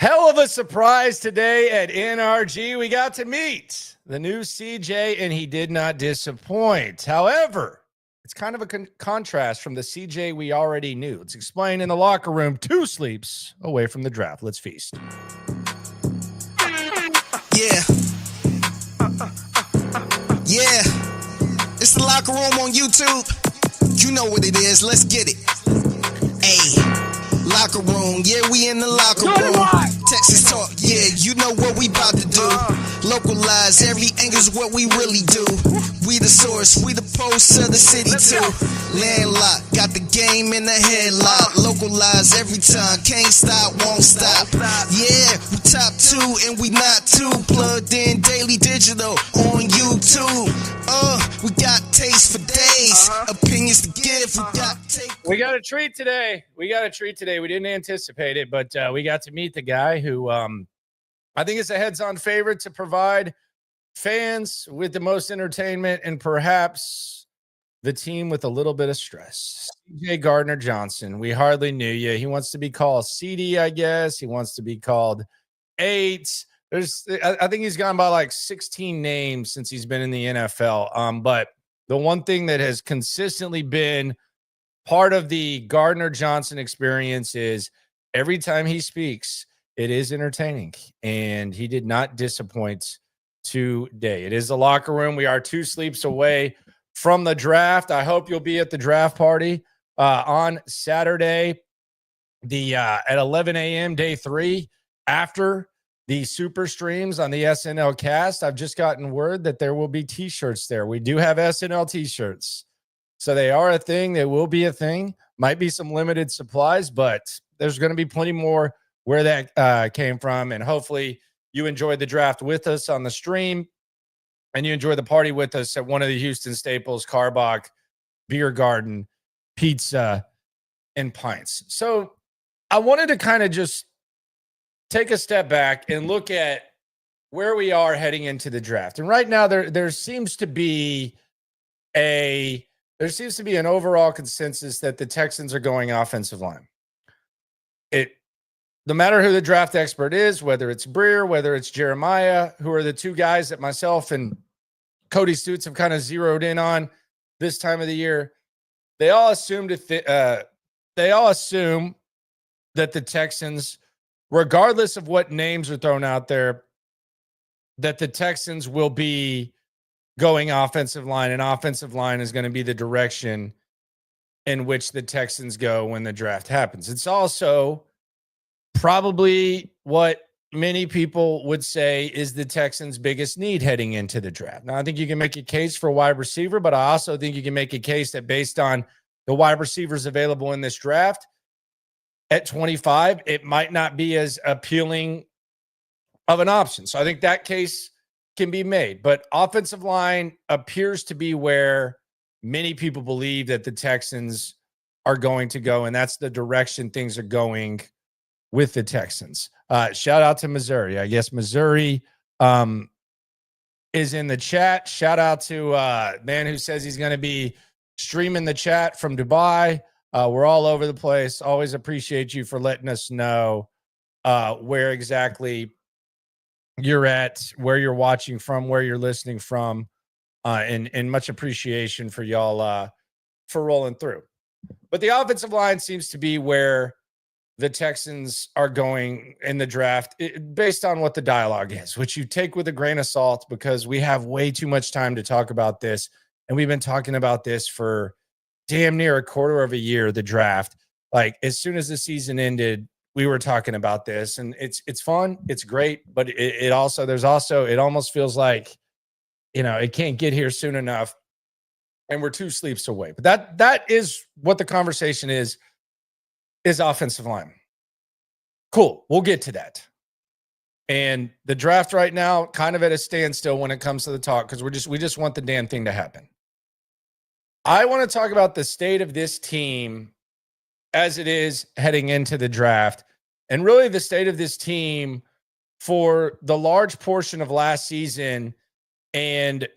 Hell of a surprise today at NRG. We got to meet the new CJ, and he did not disappoint. However, it's kind of a contrast from the CJ we already knew. It's explained in the locker room, 2 sleeps away from the draft. Let's feast. Yeah. Yeah. It's the locker room on YouTube. You know what it is. Let's get it. Hey. Locker room, yeah, we in the locker room. Texas talk, yeah, you know what we about to do. Localize, every angle's what we really do. We the source, we the pulse of the city too. Landlocked, got the game in the headlock. Localize every time, can't stop, won't stop. Yeah, we top 2 and we not too. Plugged in daily digital on YouTube. We got taste for days, opinions to give. We got a treat today. We didn't anticipate it, but we got to meet the guy who I think is a heads-on favorite to provide fans with the most entertainment and perhaps the team with a little bit of stress. CJ Gardner-Johnson, we hardly knew you. He wants to be called CD, I guess. He wants to be called 8. I think he's gone by like 16 names since he's been in the NFL. But the one thing that has consistently been part of the Gardner-Johnson experience is every time he speaks, it is entertaining, and he did not disappoint today. It is the locker room. We are 2 sleeps away from the draft. I hope you'll be at the draft party on Saturday, at 11 a.m., day 3, after the super streams on the S&L cast. I've just gotten word that there will be t-shirts there. We do have S&L t-shirts. So they are a thing. They will be a thing. Might be some limited supplies, but there's going to be plenty more where that came from. And hopefully you enjoyed the draft with us on the stream and you enjoy the party with us at one of the Houston staples, Karbach Biergarten, pizza, and pints. So I wanted to kind of just take a step back and look at where we are heading into the draft. And right now there seems to be an overall consensus that the Texans are going offensive line. No matter who the draft expert is, whether it's Breer, whether it's Jeremiah, who are the 2 guys that myself and Cody Stutes have kind of zeroed in on this time of the year, they all assume that the Texans, regardless of what names are thrown out there, that the Texans will be going offensive line, and offensive line is going to be the direction in which the Texans go when the draft happens. It's also probably what many people would say is the Texans' biggest need heading into the draft. Now, I think you can make a case for a wide receiver, but I also think you can make a case that based on the wide receivers available in this draft at 25, it might not be as appealing of an option. So I think that case can be made, but offensive line appears to be where many people believe that the Texans are going to go, and that's the direction things are going with the Texans. Shout out to Missouri. I guess Missouri is in the chat. Shout out to man who says he's going to be streaming the chat from Dubai. We're all over the place. Always appreciate you for letting us know where exactly you're at, where you're watching from, where you're listening from, and much appreciation for y'all for rolling through. But the offensive line seems to be where the Texans are going in the draft based on what the dialogue is, which you take with a grain of salt because we have way too much time to talk about this. And we've been talking about this for damn near a quarter of a year, the draft. Like as soon as the season ended, we were talking about this, and it's fun. It's great. But it almost feels like, it can't get here soon enough. And we're 2 sleeps away. But that is what the conversation is offensive line. Cool. We'll get to that. And the draft right now kind of at a standstill when it comes to the talk because we just want the damn thing to happen. I want to talk about the state of this team as it is heading into the draft, and really the state of this team for the large portion of last season and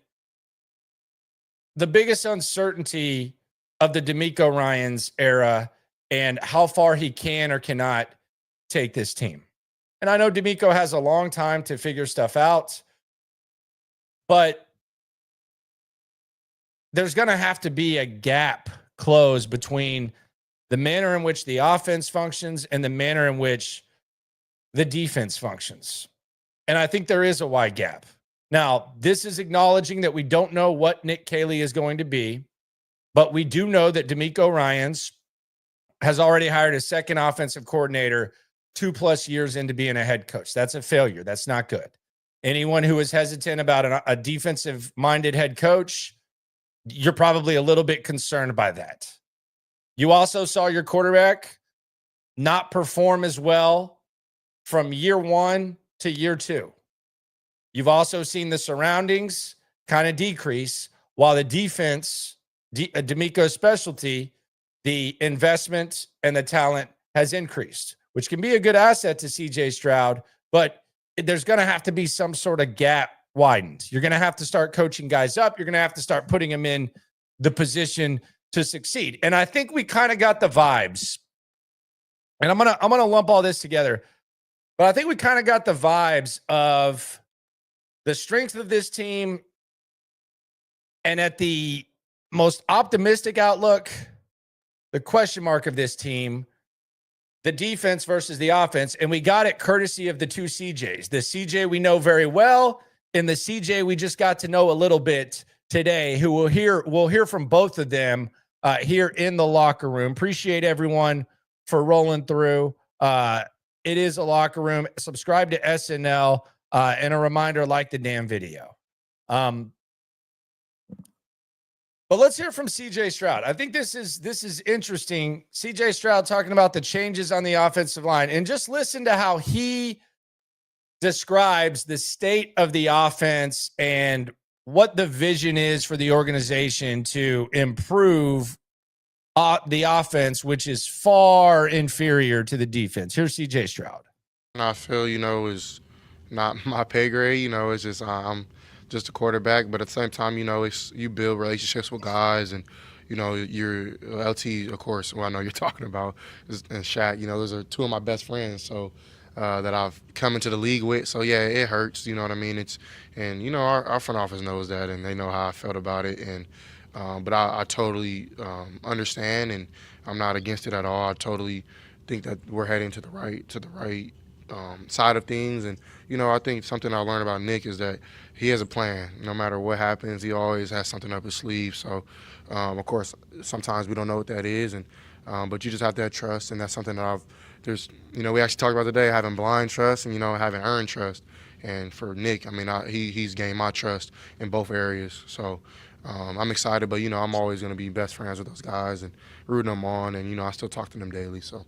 the biggest uncertainty of the DeMeco Ryans era and how far he can or cannot take this team. And I know DeMeco has a long time to figure stuff out, but there's going to have to be a gap closed between the manner in which the offense functions and the manner in which the defense functions. And I think there is a wide gap. Now, this is acknowledging that we don't know what Nick Caley is going to be, but we do know that DeMeco Ryans has already hired a second offensive coordinator 2+ years into being a head coach. That's a failure. That's not good. Anyone who is hesitant about a defensive-minded head coach, you're probably a little bit concerned by that. You also saw your quarterback not perform as well from year 1 to year 2. You've also seen the surroundings kind of decrease while the defense, DeMeco's specialty, the investment and the talent has increased, which can be a good asset to CJ Stroud, but there's going to have to be some sort of gap widened. You're going to have to start coaching guys up. You're going to have to start putting them in the position to succeed. And I think we kind of got the vibes. And I'm going to lump all this together. But I think we kind of got the vibes of the strength of this team, and at the most optimistic outlook, the question mark of this team, the defense versus the offense. And we got it courtesy of the two CJs. The CJ we know very well, and the CJ we just got to know a little bit today, who we'll hear from both of them here in the locker room. Appreciate everyone for rolling through. It is a locker room. Subscribe to S&L, and a reminder, like the damn video. But let's hear from CJ Stroud. I think this is interesting. CJ Stroud talking about the changes on the offensive line, and just listen to how he describes the state of the offense and what the vision is for the organization to improve the offense, which is far inferior to the defense. Here's CJ Stroud. I feel, is not my pay grade. It's just I'm just a quarterback, but at the same time, it's you build relationships with guys, and your LT, of course, who I know you're talking about, and Shaq. Those are two of my best friends, so that I've come into the league with. So yeah, it hurts. You know what I mean? Our front office knows that, and they know how I felt about it, and but I totally understand, and I'm not against it at all. I totally think that we're heading to the right side of things. And I think something I learned about Nick is that he has a plan. No matter what happens, he always has something up his sleeve. So of course sometimes we don't know what that is, and but you just have to have trust, and that's something that we actually talked about today, having blind trust and having earned trust. And for Nick, he's gained my trust in both areas. So I'm excited, but I'm always going to be best friends with those guys and rooting them on, and I still talk to them daily. So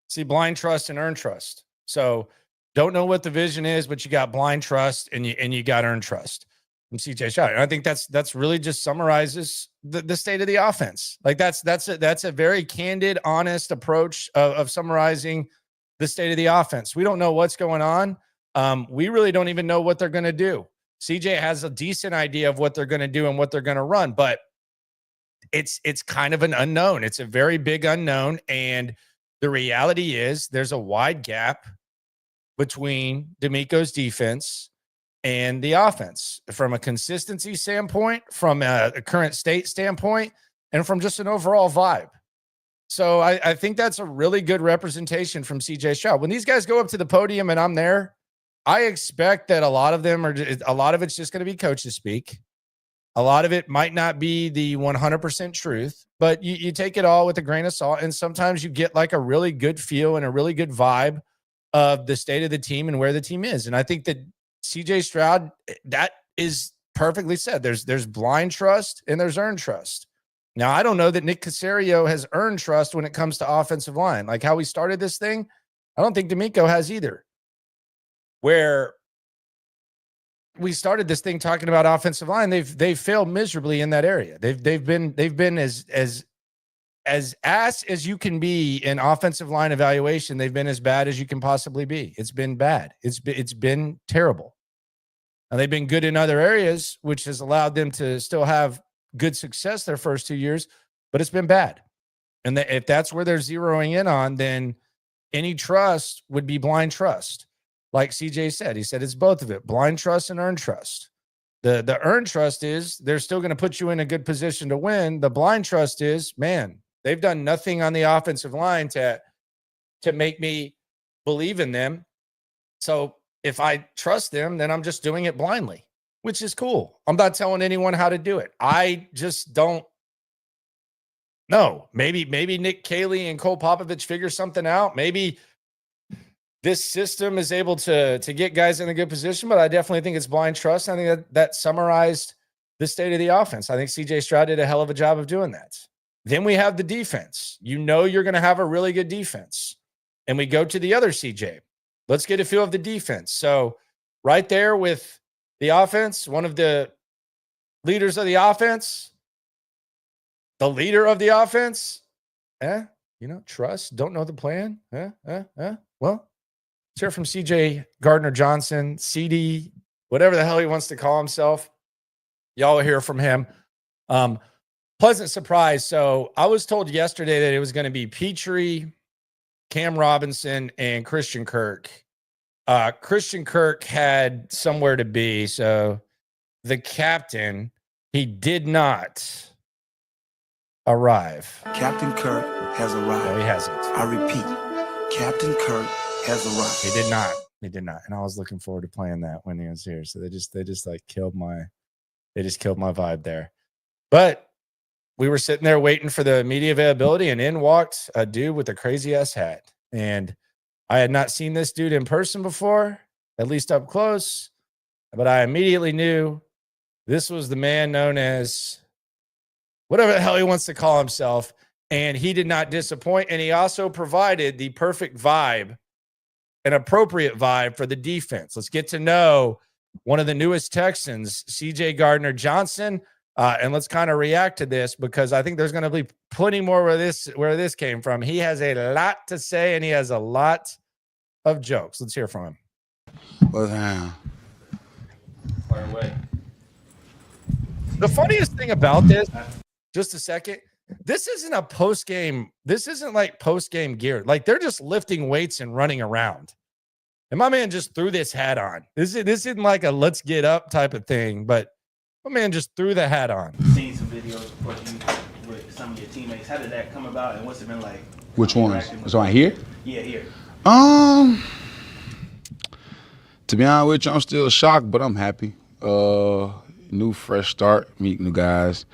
see, blind trust and earned trust. So don't know what the vision is, but you got blind trust and you got earned trust from CJ Stroud. And I think that's really just summarizes the state of the offense. Like that's a very candid, honest approach of summarizing the state of the offense. We don't know what's going on. We really don't even know what they're going to do. CJ has a decent idea of what they're going to do and what they're going to run, but it's kind of an unknown. It's a very big unknown. And the reality is there's a wide gap between DeMeco's defense and the offense from a consistency standpoint, from a current state standpoint, and from just an overall vibe. So I think that's a really good representation from CJ Stroud. When these guys go up to the podium and I'm there, I expect that a lot of it's just going to be coaches speak. A lot of it might not be the 100% truth, but you take it all with a grain of salt. And sometimes you get like a really good feel and a really good vibe of the state of the team and where the team is. And I think that CJ Stroud, that is perfectly said. There's blind trust and there's earned trust. Now, I don't know that Nick Caserio has earned trust when it comes to offensive line. Like how we started this thing, I don't think DeMeco has either. Where we started this thing talking about offensive line, they've failed miserably in that area. They've been as ass as you can be in offensive line evaluation. They've been as bad as you can possibly be. It's been bad. It's been terrible. And they've been good in other areas, which has allowed them to still have good success their first 2 years, but it's been bad. And if that's where they're zeroing in on, then any trust would be blind trust. like CJ said. He said it's both of it, blind trust and earned trust. The earned trust is they're still going to put you in a good position to win. The blind trust is, man, they've done nothing on the offensive line to make me believe in them. So if I trust them, then I'm just doing it blindly, which is cool. I'm not telling anyone how to do it. I just don't know. Maybe Nick Caley and Cole Popovich figure something out. Maybe this system is able to get guys in a good position, but I definitely think it's blind trust. I think that summarized the state of the offense. I think CJ Stroud did a hell of a job of doing that. Then we have the defense. You know you're going to have a really good defense. And we go to the other CJ. Let's get a feel of the defense. So right there with the offense, one of the leaders of the offense, the leader of the offense, trust, don't know the plan. Well, let's hear from CJ Gardner-Johnson, CD, whatever the hell he wants to call himself. Y'all will hear from him. Pleasant surprise. So I was told yesterday that it was going to be Pitre, Cam Robinson, and Christian Kirk. Christian Kirk had somewhere to be. So the captain, he did not arrive. Captain Kirk has arrived. No, he hasn't. I repeat, Captain Kirk has arrived. He did not. He did not. And I was looking forward to playing that when he was here. So they just like killed my vibe there. But we were sitting there waiting for the media availability, and in walked a dude with a crazy ass hat. And I had not seen this dude in person before, at least up close. But I immediately knew this was the man known as whatever the hell he wants to call himself. And he did not disappoint. And he also provided the perfect vibe, an appropriate vibe for the defense. Let's get to know one of the newest Texans, CJ Gardner-Johnson. And let's kind of react to this because I think there's going to be plenty more where this came from. He has a lot to say and he has a lot of jokes. Let's hear from him. What's down? Fire away. The funniest thing about this, just a second, this isn't a post game. This isn't like post game gear. Like they're just lifting weights and running around. And my man just threw this hat on. This isn't like a let's get up type of thing, but my man just threw the hat on. Seen some videos with some of your teammates. How did that come about, and what's it been like? Which ones? So I here? Yeah, here. To be honest with you, I'm still shocked, but I'm happy. New fresh start, meet new guys.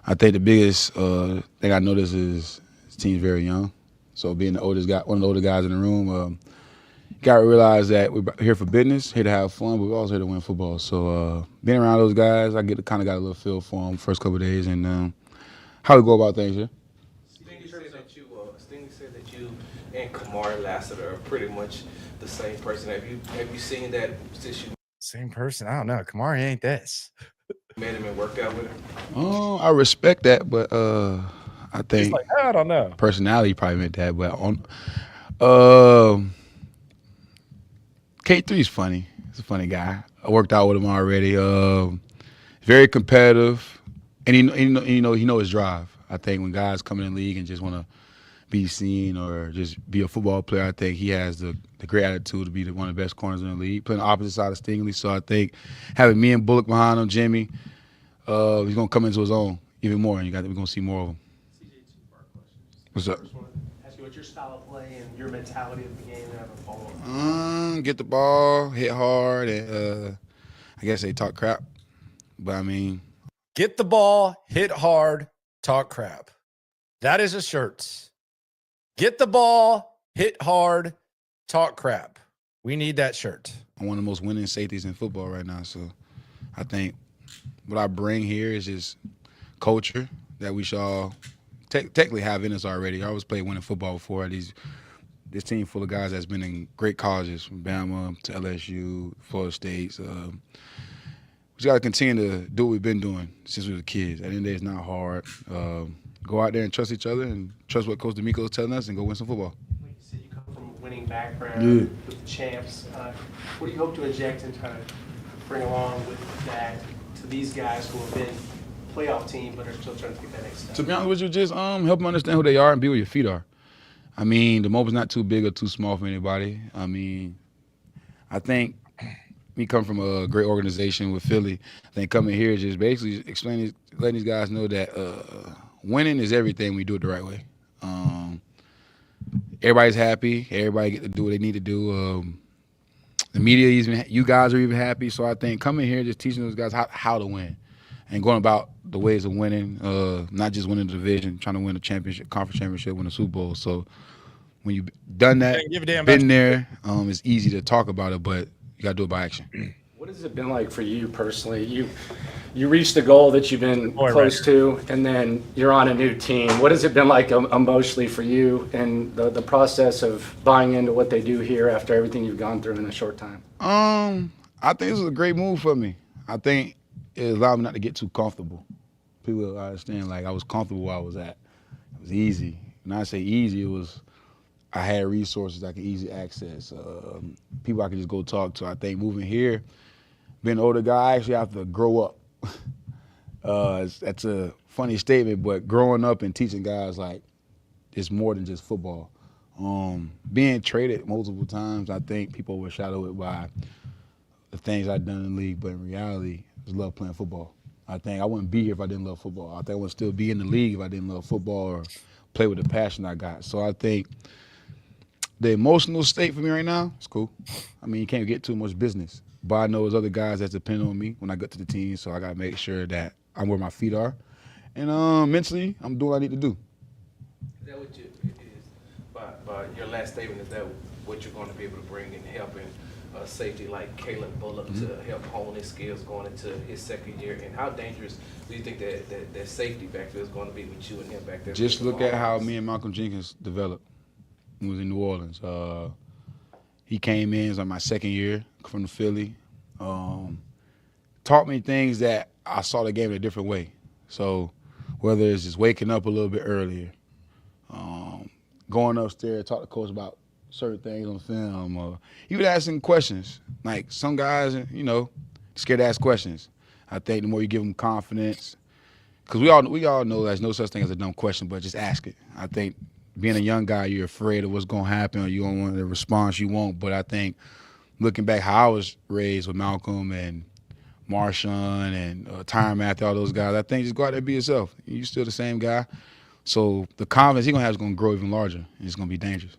I think the biggest thing I noticed is this team's very young. So being the oldest guy, one of the older guys in the room, got to realize that we're here for business, here to have fun, but we're also here to win football. So being around those guys, I kind of got a little feel for them first couple of days and how we go about things here. Stingy said that you and Kamar Lassiter are pretty much the same person. Have you seen that since you Same person? I don't know. Kamari ain't this. met him and worked out with him? I respect that, but I think He's like, I don't know. personality probably meant that, but K3's funny. He's a funny guy. I worked out with him already. Very competitive, and he know his drive. I think when guys come in the league and just want to be seen or just be a football player, I think he has the great attitude to be one of the best corners in the league, playing the opposite side of Stingley. So I think having me and Bullock behind him, Jimmy, he's going to come into his own even more, and we're going to see more of him. CJ, two-part questions. What's up? First one, ask you what your style of play and your mentality of the game and have a follow-up. Get the ball, hit hard, and I guess they talk crap. But, I mean. Get the ball, hit hard, talk crap. That is a shirt. Get the ball, hit hard, talk crap. We need that shirt. I'm one of the most winning safeties in football right now. So I think what I bring here is just culture that we should all technically have in us already. I always played winning football before. This team full of guys that's been in great colleges, from Bama to LSU, Florida State. We just got to continue to do what we've been doing since we were kids. At the end of the day, it's not hard. Go out there and trust each other and trust what Coach D'Amico is telling us and go win some football. Like you said, you come from a winning background with the champs. What do you hope to inject and kind of bring along with that to these guys who have been playoff team but are still trying to take that next step? To be honest with you, just help them understand who they are and be where your feet are. I mean, the moment's not too big or too small for anybody. I mean, I think me come from a great organization with Philly. I think coming here is just basically letting these guys know that winning is everything. We do it the right way. Everybody's happy. Everybody get to do what they need to do. The media, you guys are even happy. So I think coming here, just teaching those guys how to win and going about the ways of winning, not just winning the division, trying to win a championship, conference championship, win a Super Bowl. So when you've done that, been there, it's easy to talk about it, but you got to do it by action. What has it been like for you personally? You reached the goal that you've been close to, and then you're on a new team. What has it been like emotionally for you and the process of buying into what they do here after everything you've gone through in a short time? I think this was a great move for me. I think it allowed me not to get too comfortable. People understand, like, I was comfortable where I was at. It was easy. When I say easy, it was I had resources I could easily access, people I could just go talk to. I think moving here, being an older guy, I actually have to grow up. That's a funny statement, but growing up and teaching guys, like, it's more than just football. Being traded multiple times, I think people overshadow it by the things I've done in the league, but in reality, I just love playing football. I think I wouldn't be here if I didn't love football. I think I would still be in the league if I didn't love football or play with the passion I got. So I think the emotional state for me right now is cool. I mean, you can't get too much business. But I know there's other guys that depend on me when I get to the team, so I got to make sure that I'm where my feet are. And mentally, I'm doing what I need to do. Is that what it is? By your last statement, is that what you're going to be able to bring in helping safety like Caleb Bullock to help hone his skills going into his second year? And how dangerous do you think that safety backfield is going to be with you and him back there? Just look at how me and Malcolm Jenkins developed when we was in New Orleans. He came in, it was like my second year from the Philly. Taught me things that I saw the game in a different way. So whether it's just waking up a little bit earlier, going upstairs, talk to coach about certain things on film, or even asking questions. Like some guys, scared to ask questions. I think the more you give them confidence, because we all know there's no such thing as a dumb question, but just ask it. I think being a young guy, you're afraid of what's going to happen or you don't want the response you want. But I think looking back how I was raised with Malcolm and Marshawn and Tyron Matthew, all those guys, I think just go out there and be yourself. You're still the same guy. So the confidence he's going to have is going to grow even larger, and it's going to be dangerous.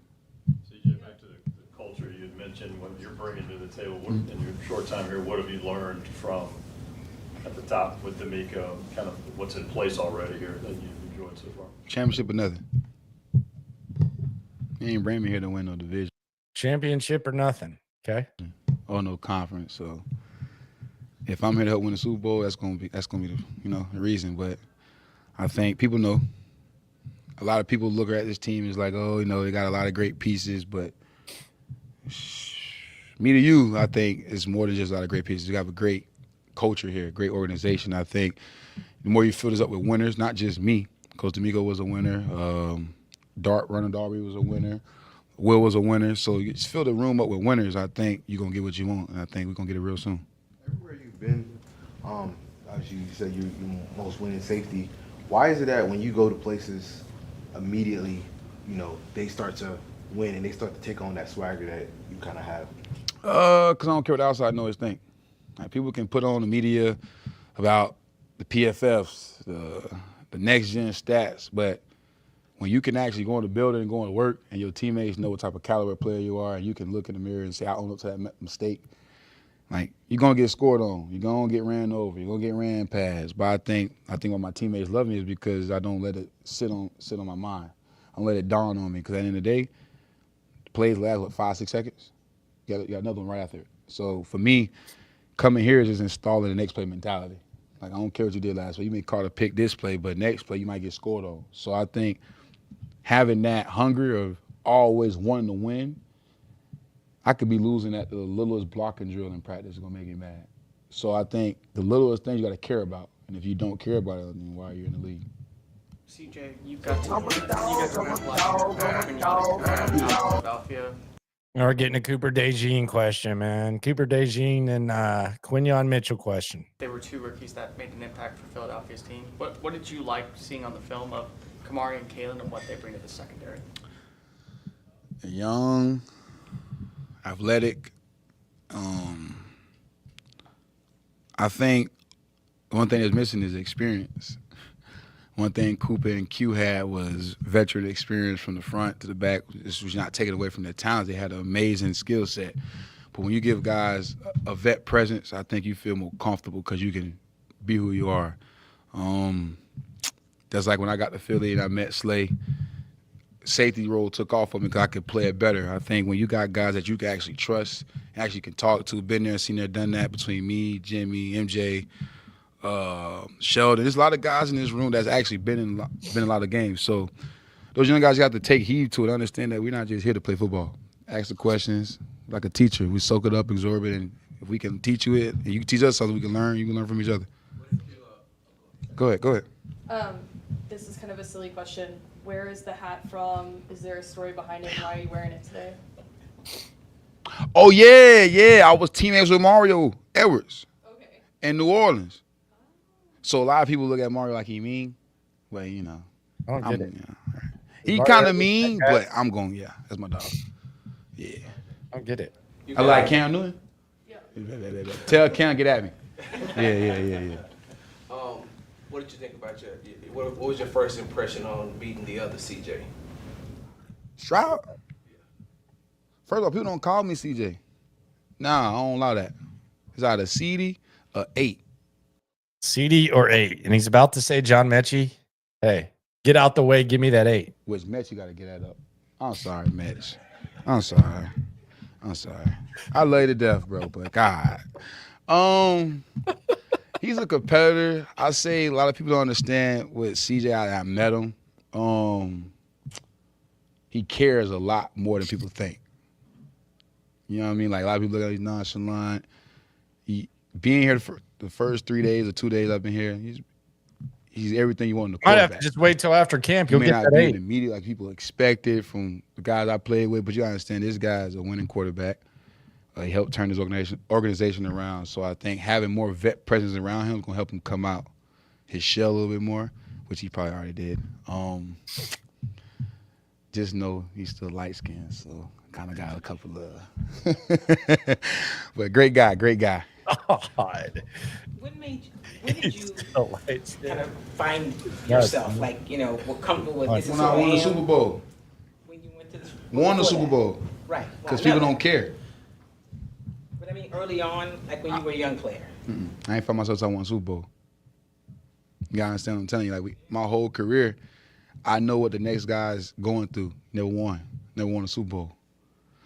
CJ, back to the culture you had mentioned, what you're bringing to the table in your short time here, what have you learned from at the top with D'Amico, kind of what's in place already here that you've enjoyed so far? Championship or nothing. He ain't bring me here to win no division. Championship or nothing, okay? Or no conference. So if I'm here to help win the Super Bowl, that's gonna be the the reason. But I think people know. A lot of people look at this team as like, oh, they got a lot of great pieces, but me to you, I think it's more than just a lot of great pieces. You have a great culture here, great organization. I think the more you fill this up with winners, not just me. Coach D'Amico was a winner. Runner Darby was a winner. Will was a winner. So you just fill the room up with winners. I think you're going to get what you want, and I think we're going to get it real soon. Everywhere you've been, obviously you said you're most winning safety. Why is it that when you go to places immediately, they start to win and they start to take on that swagger that you kind of have? Because I don't care what the outside noise think. Like, people can put on the media about the PFFs, the next-gen stats, but when you can actually go in the building and go to work and your teammates know what type of caliber player you are and you can look in the mirror and say, I own up to that mistake, like, you're going to get scored on. You're going to get ran over. You're going to get ran past. But I think why my teammates love me is because I don't let it sit on my mind. I don't let it dawn on me because at the end of the day, the plays last, 5, 6 seconds? You got another one right after it. So for me, coming here is just installing the next play mentality. Like, I don't care what you did last week. You may call to pick this play, but next play you might get scored on. So I think having that hunger of always wanting to win, I could be losing at the littlest blocking drill in practice is going to make me mad. So I think the littlest things you got to care about. And if you don't care about it, then why are you in the league? CJ, you got to win Philadelphia. We're getting a Cooper DeJean question, man. Cooper DeJean and Quinyon Mitchell question. They were two rookies that made an impact for Philadelphia's team. What did you like seeing on the film of Kamari and Kalen and what they bring to the secondary? Young, athletic, I think one thing that's missing is experience. One thing Cooper and Q had was veteran experience from the front to the back. This was not taken away from their talents. They had an amazing skill set. But when you give guys a vet presence, I think you feel more comfortable because you can be who you are. That's like when I got to Philly and I met Slay. Safety role took off for me because I could play it better. I think when you got guys that you can actually trust, actually can talk to, been there, seen there, done that between me, Jimmy, MJ, Sheldon. There's a lot of guys in this room that's actually been in a lot of games. So those young guys, you have to take heed to it, understand that we're not just here to play football. Ask the questions like a teacher. We soak it up, absorb it, and if we can teach you it, and you can teach us something, we can learn. You can learn from each other. Go ahead. This is kind of a silly question. Where is the hat from? Is there a story behind it? Why are you wearing it today? Oh, yeah. I was teammates with Mario Edwards in New Orleans. So a lot of people look at Mario like he mean, but, you know. I don't get it. He kind of mean, but I'm going, that's my dog. Yeah. I don't get it. I like Cam Newton. Yeah. Tell Cam, get at me. Yeah. What did you think about what was your first impression on meeting the other CJ? Stroud? First of all, people don't call me CJ. Nah, I don't allow that. It's either CD or 8. CD or 8. And he's about to say John Mechie. Hey, get out the way. Give me that 8. Which Mechie got to get that up. I'm sorry, Mech. I'm sorry. I love you to death, bro, but God. He's a competitor. I say a lot of people don't understand with CJ. I met him. He cares a lot more than people think. You know what I mean? Like a lot of people look at him, he's nonchalant. Being here for the first 3 days or 2 days I've been here, he's everything you want in the quarterback. Might have to just wait till after camp. You'll may get not that be 8. immediate like people expected from the guys I played with, but you understand this guy's a winning quarterback. He helped turn his organization around. So I think having more vet presence around him is going to help him come out his shell a little bit more, which he probably already did. Just know he's still light-skinned, so kind of got a couple of – but great guy. God. When did you kind of find yourself, like, you know, we're comfortable with this? When I won the Super Bowl. When you went to the Super Bowl. Right. Because people don't care. But I mean, early on, like when you were a young player. I ain't find myself till I won a Super Bowl. You gotta understand what I'm telling you. Like my whole career, I know what the next guy's going through. Never won a Super Bowl.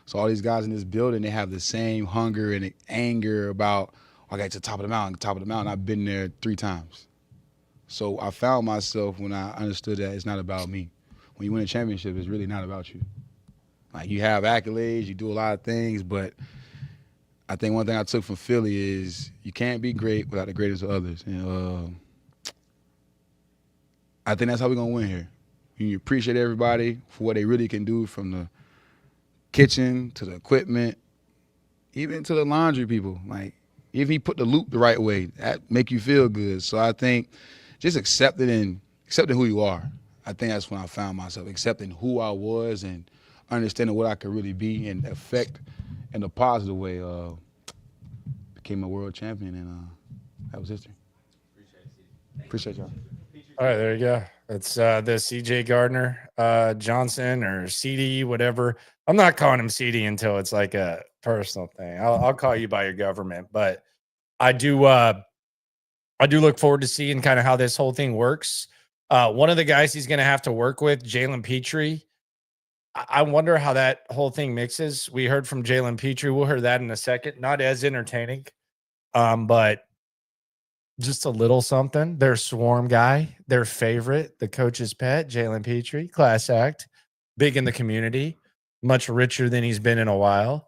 So all these guys in this building, they have the same hunger and anger about, I got to the top of the mountain. I've been there 3 times. So I found myself when I understood that it's not about me. When you win a championship, it's really not about you. Like you have accolades, you do a lot of things, but I think one thing I took from Philly is you can't be great without the greatest of others. And I think that's how we're going to win here. You appreciate everybody for what they really can do, from the kitchen to the equipment, even to the laundry people. Like, if he put the loop the right way, that make you feel good. So I think just accepting who you are. I think that's when I found myself, accepting who I was and understanding what I could really be and affect in a positive way. Became a world champion, and that was history. Appreciate y'all. All right, there you go. That's the CJ Gardner-Johnson or CD, whatever. I'm not calling him CD until it's like a personal thing. I'll call you by your government, but I do look forward to seeing kind of how this whole thing works. One of the guys he's going to have to work with, Jaylen Pitre. I wonder how that whole thing mixes. We heard from Jaylen Pitre. We'll hear that in a second. Not as entertaining, but just a little something. Their swarm guy, their favorite, the coach's pet, Jaylen Pitre, class act, big in the community, much richer than he's been in a while.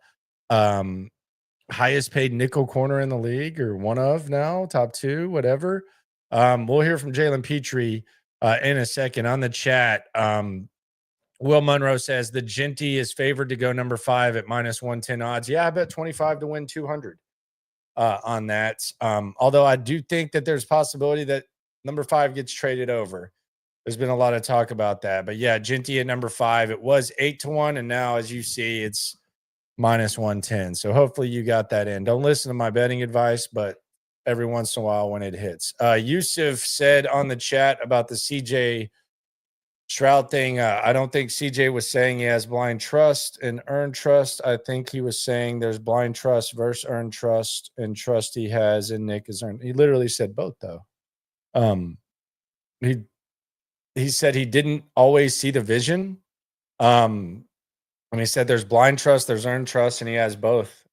Highest paid nickel corner in the league, or one of now, top 2, whatever. We'll hear from Jaylen Pitre in a second. On the chat, Will Monroe says the Genty is favored to go number 5 at -110 odds. Yeah, I bet 25 to win 200 on that. Although I do think that there's possibility that number 5 gets traded over. There's been a lot of talk about that. But yeah, Genty at number 5. It was 8 to 1, and now, as you see, it's -110. So hopefully you got that in. Don't listen to my betting advice, but every once in a while when it hits. Yusuf said on the chat about the CJ Stroud thing. I don't think CJ was saying he has blind trust and earned trust. I think he was saying there's blind trust versus earned trust, and trust he has in Nick is earned. He literally said both, though. He said he didn't always see the vision. And he said there's blind trust, there's earned trust, and he has both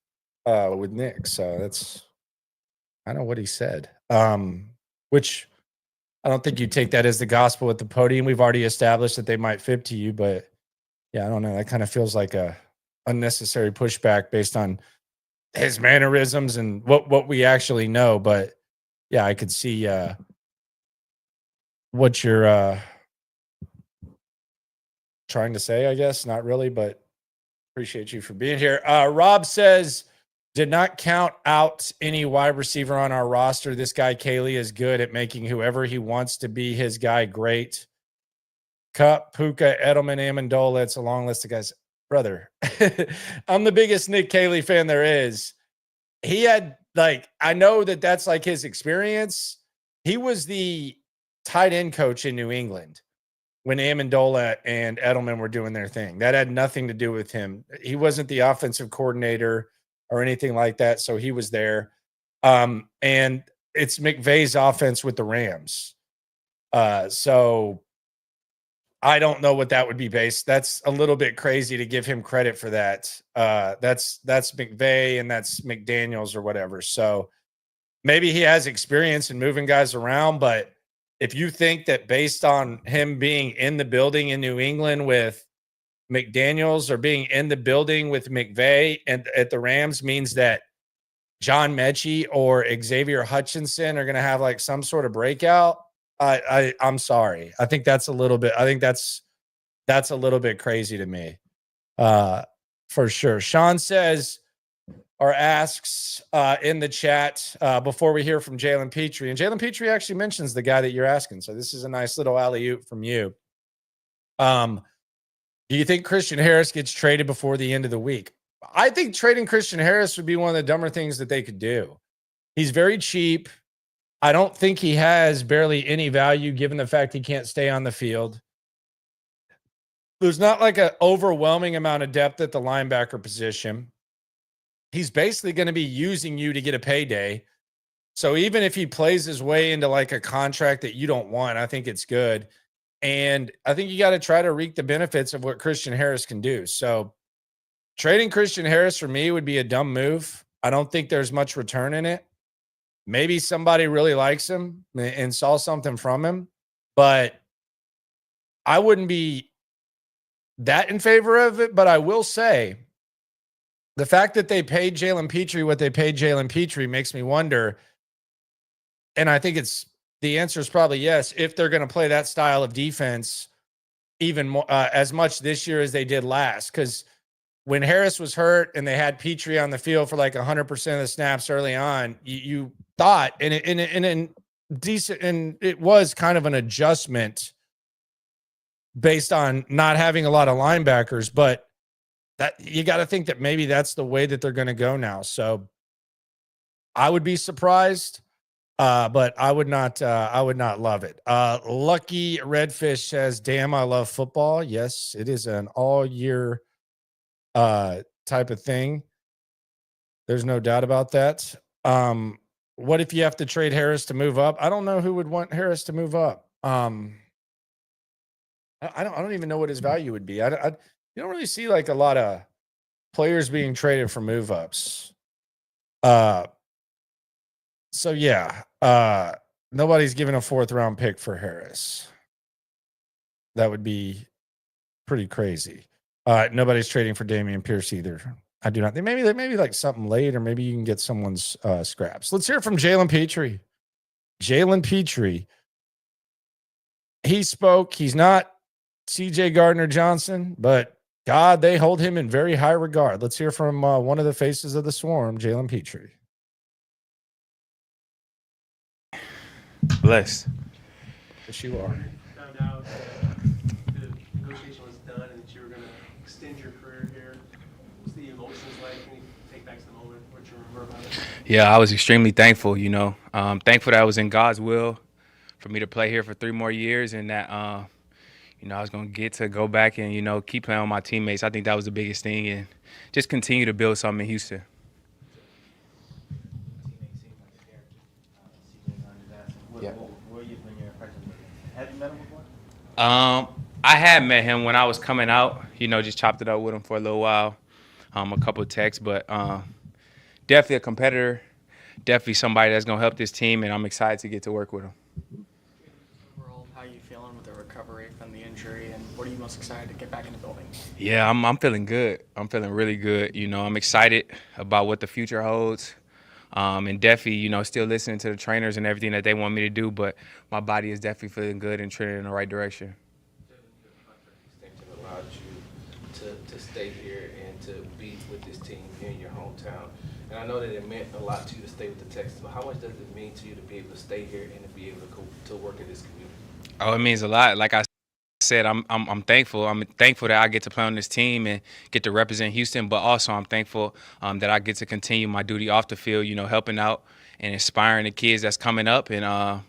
with Nick. So that's kind of what he said. Which I don't think you take that as the gospel at the podium. We've already established that they might fit to you, but yeah, I don't know. That kind of feels like a unnecessary pushback based on his mannerisms and what we actually know. But yeah, I could see what you're trying to say, I guess. Not really, but appreciate you for being here. Rob says, did not count out any wide receiver on our roster. This guy, Caley, is good at making whoever he wants to be his guy great. Cup, Puka, Edelman, Amendola. It's a long list of guys. Brother, I'm the biggest Nick Caley fan there is. He had, I know that that's like his experience. He was the tight end coach in New England when Amendola and Edelman were doing their thing. That had nothing to do with him. He wasn't the offensive coordinator or anything like that, so he was there. And it's McVay's offense with the Rams. So I don't know what that would be based. That's a little bit crazy to give him credit for that. That's McVay and that's McDaniels or whatever. So maybe he has experience in moving guys around, but if you think that based on him being in the building in New England with McDaniels or being in the building with McVay and at the Rams means that John Mechie or Xavier Hutchinson are going to have like some sort of breakout, I'm sorry. I think that's a little bit. I think that's a little bit crazy to me, for sure. Sean says or asks in the chat before we hear from Jaylen Pitre, and Jaylen Pitre actually mentions the guy that you're asking. So this is a nice little alley-oop from you. Do you think Christian Harris gets traded before the end of the week? I think trading Christian Harris would be one of the dumber things that they could do. He's very cheap. I don't think he has barely any value given the fact he can't stay on the field. There's not like an overwhelming amount of depth at the linebacker position. He's basically going to be using you to get a payday. So even if he plays his way into like a contract that you don't want, I think it's good. And I think you got to try to reap the benefits of what Christian Harris can do. So trading Christian Harris for me would be a dumb move. I don't think there's much return in it. Maybe somebody really likes him and saw something from him, but I wouldn't be that in favor of it. But I will say the fact that they paid Jaylen Pitre what they paid Jaylen Pitre makes me wonder. And I think the answer is probably yes, if they're going to play that style of defense even more as much this year as they did last. Because when Harris was hurt and they had Pitre on the field for like 100% of the snaps early on, you thought, and it was kind of an adjustment based on not having a lot of linebackers, but that you got to think that maybe that's the way that they're going to go now. So I would be surprised, but I would not love it. Lucky Redfish says, damn, I love football. Yes, it is an all year type of thing. There's no doubt about that. What if you have to trade Harris to move up? I don't know who would want Harris to move up. I don't even know what his value would be. You don't really see like a lot of players being traded for move ups. So yeah, nobody's giving a 4th round pick for Harris. That would be pretty crazy. Nobody's trading for Dameon Pierce either. I do not think. Maybe like something late, or maybe you can get someone's scraps. Let's hear from Jaylen Pitre. Jaylen Pitre. He spoke. He's not CJ Gardner-Johnson, but God, they hold him in very high regard. Let's hear from one of the faces of the swarm, Jaylen Pitre. Blessed. Yes, you are. Found out the negotiation was done and that you were going to extend your career here. What's the emotions Yeah, I was extremely thankful, thankful that I was in God's will for me to play here for 3 more years and that, I was going to get to go back and, keep playing with my teammates. I think that was the biggest thing and just continue to build something in Houston. Yeah. Were you when you're freshman? Have you met him before? I had met him when I was coming out, just chopped it up with him for a little while, a couple of texts, but definitely a competitor, definitely somebody that's going to help this team, and I'm excited to get to work with him. Overall, how are you feeling with the recovery from the injury, and what are you most excited to get back in the building? Yeah, I'm feeling good. I'm feeling really good. I'm excited about what the future holds. And definitely, still listening to the trainers and everything that they want me to do, but my body is definitely feeling good and trending in the right direction. Extension allowed you to stay here and to be with this team here in your hometown. And I know that it meant a lot to you to stay with the Texans, but how much does it mean to you to be able to stay here and to be able to work in this community? Oh, it means a lot. Like I said, I'm thankful. I'm thankful that I get to play on this team and get to represent Houston, but also I'm thankful that I get to continue my duty off the field, helping out and inspiring the kids that's coming up. And,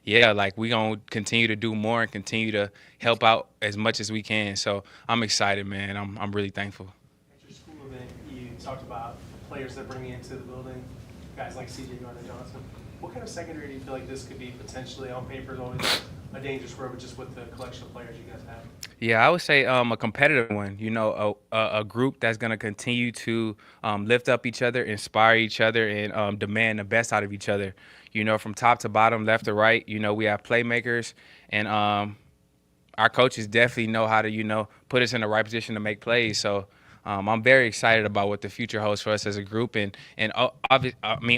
we going to continue to do more and continue to help out as much as we can. So I'm excited, man. I'm really thankful. At your school event, you talked about players that bring you into the building, guys like CJ Gardner-Johnson. What kind of secondary do you feel like this could be potentially? On paper is always a dangerous word, but just with the collection of players you guys have. Yeah, I would say a competitive one, a group that's going to continue to lift up each other, inspire each other, and demand the best out of each other, from top to bottom, left to right. We have playmakers, and our coaches definitely know how to, put us in the right position to make plays. So I'm very excited about what the future holds for us as a group and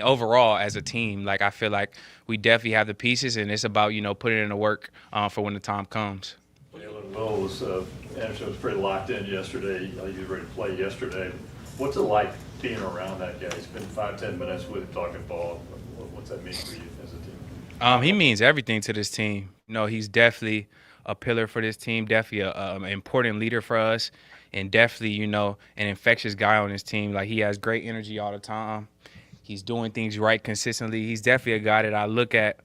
overall as a team. Like, I feel like we definitely have the pieces, and it's about, putting in the work for when the time comes. Jaylen Anderson was pretty locked in yesterday. He was ready to play yesterday. What's it like being around that guy? He's been 5-10 minutes with him talking ball. What's that mean for you as a team? He means everything to this team. He's definitely a pillar for this team, definitely an important leader for us, and definitely, an infectious guy on this team. Like, he has great energy all the time. He's doing things right consistently. He's definitely a guy that I look at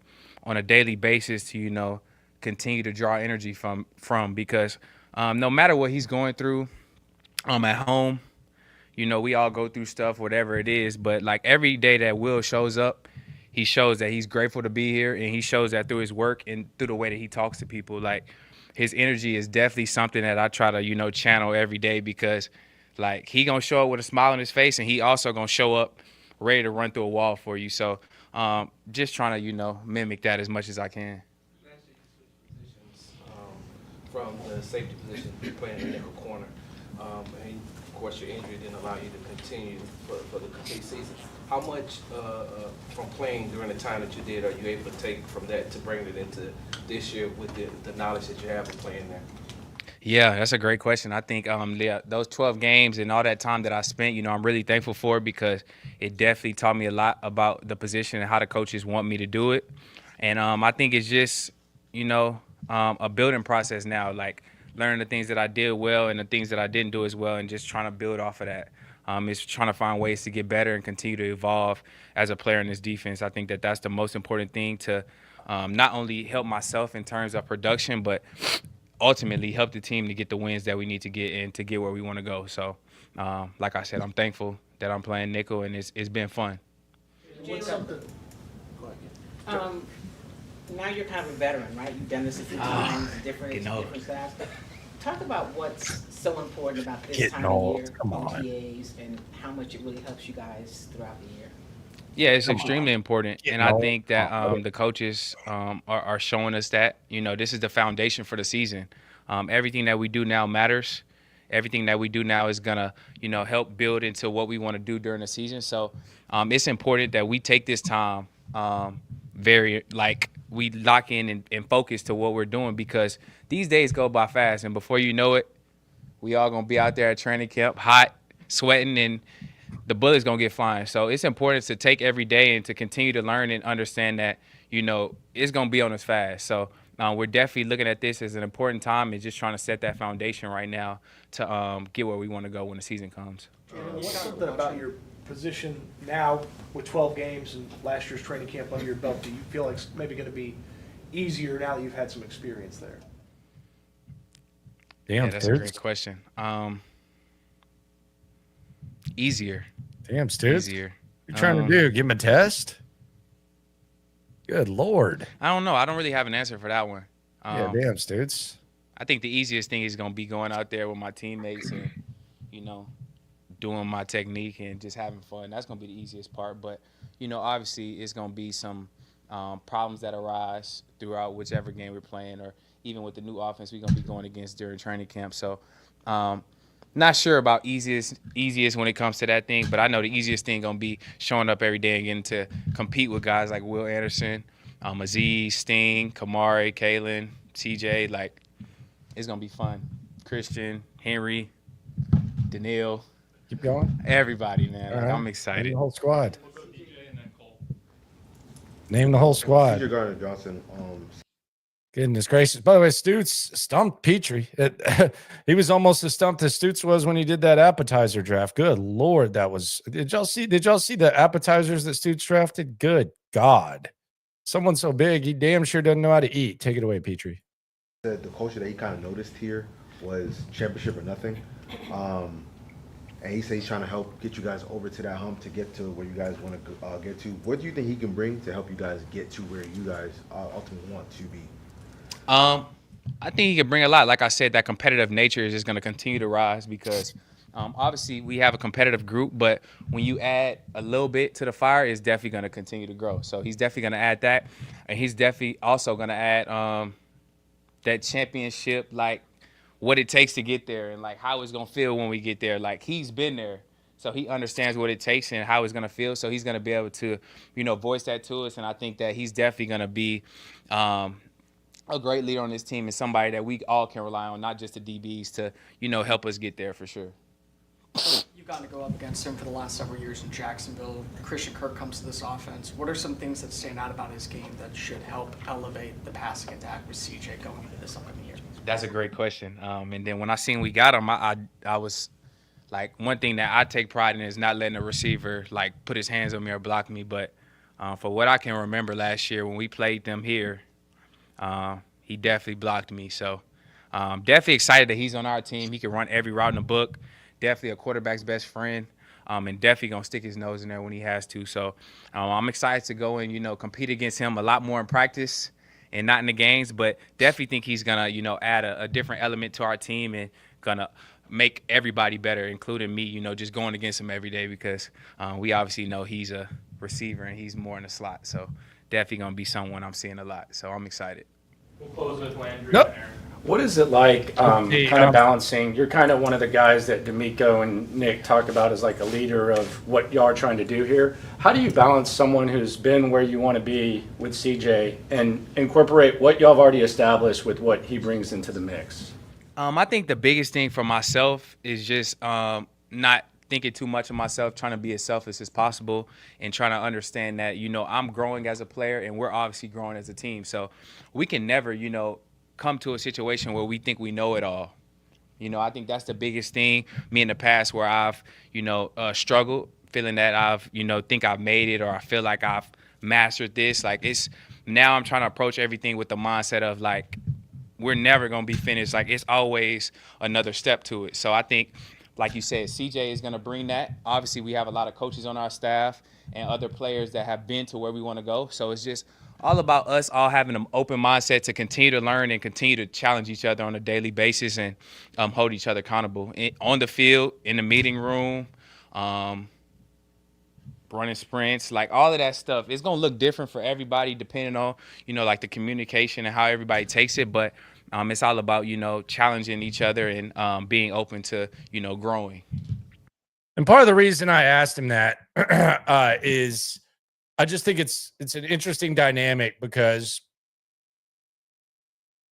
on a daily basis to, continue to draw energy from because no matter what he's going through at home, we all go through stuff, whatever it is, but like every day that Will shows up, he shows that he's grateful to be here, and he shows that through his work and through the way that he talks to people. Like, his energy is definitely something that I try to, channel every day because, like, he going to show up with a smile on his face, and he also going to show up ready to run through a wall for you. So just trying to, mimic that as much as I can. From the safety position, you're playing the nickel corner. And of course, your injury didn't allow you to continue for the complete season. How much from playing during the time that you did are you able to take from that to bring it into this year with the knowledge that you have of playing there? Yeah, that's a great question. I think those 12 games and all that time that I spent, I'm really thankful for it because it definitely taught me a lot about the position and how the coaches want me to do it. And I think it's just, a building process now, like learning the things that I did well and the things that I didn't do as well and just trying to build off of that. It's trying to find ways to get better and continue to evolve as a player in this defense. I think that that's the most important thing to not only help myself in terms of production, but ultimately help the team to get the wins that we need to get and to get where we want to go. So, like I said, I'm thankful that I'm playing nickel, and it's been fun. Now you're kind of a veteran, right? You've done this a few times, different staffs. Talk about what's so important about this time of year, OTAs, and how much it really helps you guys throughout the year. Yeah, it's extremely important, and I think that the coaches are showing us that. This is the foundation for the season. Everything that we do now matters. Everything that we do now is gonna, help build into what we want to do during the season. So it's important that we take this time we lock in and focus to what we're doing because these days go by fast, and before you know it, we all gonna be out there at training camp, hot, sweating, and the bullet's gonna get flying. So it's important to take every day and to continue to learn and understand that, it's gonna be on us fast. So we're definitely looking at this as an important time and just trying to set that foundation right now to get where we want to go when the season comes. What's something about your position now with 12 games and last year's training camp under your belt? Do you feel like it's maybe going to be easier now that you've had some experience there? Damn, yeah, that's a great question. Easier. Damn, Stoots. Easier. What you trying to do? Give him a test? Good Lord. I don't know. I don't really have an answer for that one. Yeah, damn, Stoots. I think the easiest thing is going to be going out there with my teammates and, doing my technique and just having fun. That's going to be the easiest part. But, obviously it's going to be some problems that arise throughout whichever game we're playing, or even with the new offense we're going to be going against during training camp. So not sure about easiest when it comes to that thing, but I know the easiest thing going to be showing up every day and getting to compete with guys like Will Anderson, Aziz, Sting, Kamari, Kalen, CJ. Like, it's going to be fun. Christian, Henry, Daniil. Keep going. Everybody, man. Like, right. I'm excited. Name the whole squad. Name the whole squad. Gardner-Johnson. Goodness gracious. By the way, Stoots stumped Pitre. He was almost as stumped as Stoots was when he did that appetizer draft. Good Lord, that was. Did y'all see the appetizers that Stoots drafted? Good God. Someone so big, he damn sure doesn't know how to eat. Take it away, Pitre. The culture that he kind of noticed here was championship or nothing. And he said he's trying to help get you guys over to that hump to get to where you guys want to get to. What do you think he can bring to help you guys get to where you guys ultimately want to be? I think he can bring a lot. Like I said, that competitive nature is just going to continue to rise because obviously we have a competitive group, but when you add a little bit to the fire, it's definitely going to continue to grow. So he's definitely going to add that, and he's definitely also going to add that championship, like what it takes to get there and like how it's going to feel when we get there. Like, he's been there, so he understands what it takes and how it's going to feel. So he's going to be able to, voice that to us. And I think that he's definitely going to be a great leader on this team and somebody that we all can rely on, not just the DBs, to, help us get there for sure. You've gotten to go up against him for the last several years in Jacksonville. Christian Kirk comes to this offense. What are some things that stand out about his game that should help elevate the passing attack with CJ going into this upcoming year? That's a great question. And then when I seen we got him, I was like, one thing that I take pride in is not letting a receiver like put his hands on me or block me. But for what I can remember last year when we played them here, he definitely blocked me. So definitely excited that he's on our team. He can run every route in the book. Definitely a quarterback's best friend, and definitely going to stick his nose in there when he has to. So I'm excited to go and, compete against him a lot more in practice and not in the games, but definitely think he's going to, add a different element to our team and going to make everybody better, including me, just going against him every day because we obviously know he's a receiver and he's more in the slot. So definitely going to be someone I'm seeing a lot. So I'm excited. We'll close with Landry. Nope. What is it like kind of balancing? You're kind of one of the guys that D'Amico and Nick talk about as like a leader of what y'all are trying to do here. How do you balance someone who's been where you want to be with CJ and incorporate what y'all have already established with what he brings into the mix? I think the biggest thing for myself is just not thinking too much of myself, trying to be as selfish as possible and trying to understand that, I'm growing as a player and we're obviously growing as a team. So we can never, come to a situation where we think we know it all. I think that's the biggest thing. Me in the past where I've, struggled, feeling that I've, think I've made it or I feel like I've mastered this. Like, now I'm trying to approach everything with the mindset of like, we're never going to be finished. Like, it's always another step to it. So I think, like you said, CJ is going to bring that. Obviously, we have a lot of coaches on our staff and other players that have been to where we want to go. So it's just all about us all having an open mindset to continue to learn and continue to challenge each other on a daily basis and hold each other accountable on the field, in the meeting room, running sprints, like all of that stuff. It's going to look different for everybody depending on, like the communication and how everybody takes it. But it's all about, challenging each other and being open to, growing. And part of the reason I asked him that is I just think it's an interesting dynamic because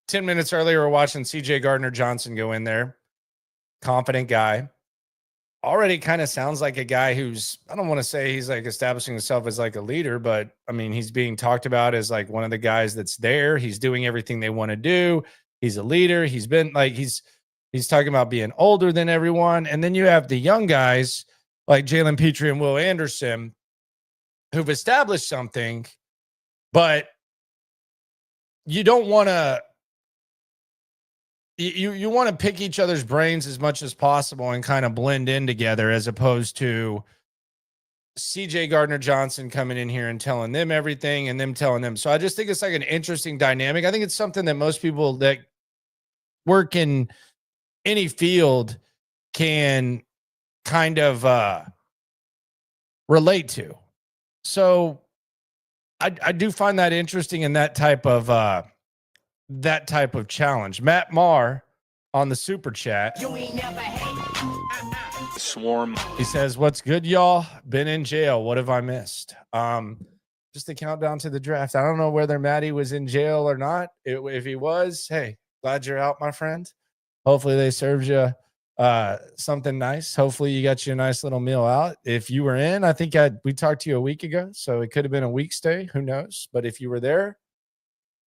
10 minutes earlier, we're watching CJ Gardner-Johnson go in there. Confident guy. Already kind of sounds like a guy who's, I don't want to say he's like establishing himself as like a leader, but I mean, he's being talked about as like one of the guys that's there. He's doing everything they want to do. He's a leader. He's been like, he's talking about being older than everyone. And then you have the young guys like Jaylen Pitre and Will Anderson, who've established something, but you don't want to. You want to pick each other's brains as much as possible and kind of blend in together, as opposed to CJ Gardner-Johnson coming in here and telling them everything and them telling them. So I just think it's like an interesting dynamic. I think it's something that most people that work in any field can kind of relate to. So I do find that interesting in that type of challenge. Matt Marr on the super chat. Swarm. He says, "What's good, y'all? Been in jail. What have I missed?" Just a countdown to the draft. I don't know whether Matty was in jail or not. If he was, hey, glad you're out, my friend. Hopefully they served you something nice. Hopefully you got you a nice little meal out. If you were in, I think we talked to you a week ago, so it could have been a week stay. Who knows? But if you were there,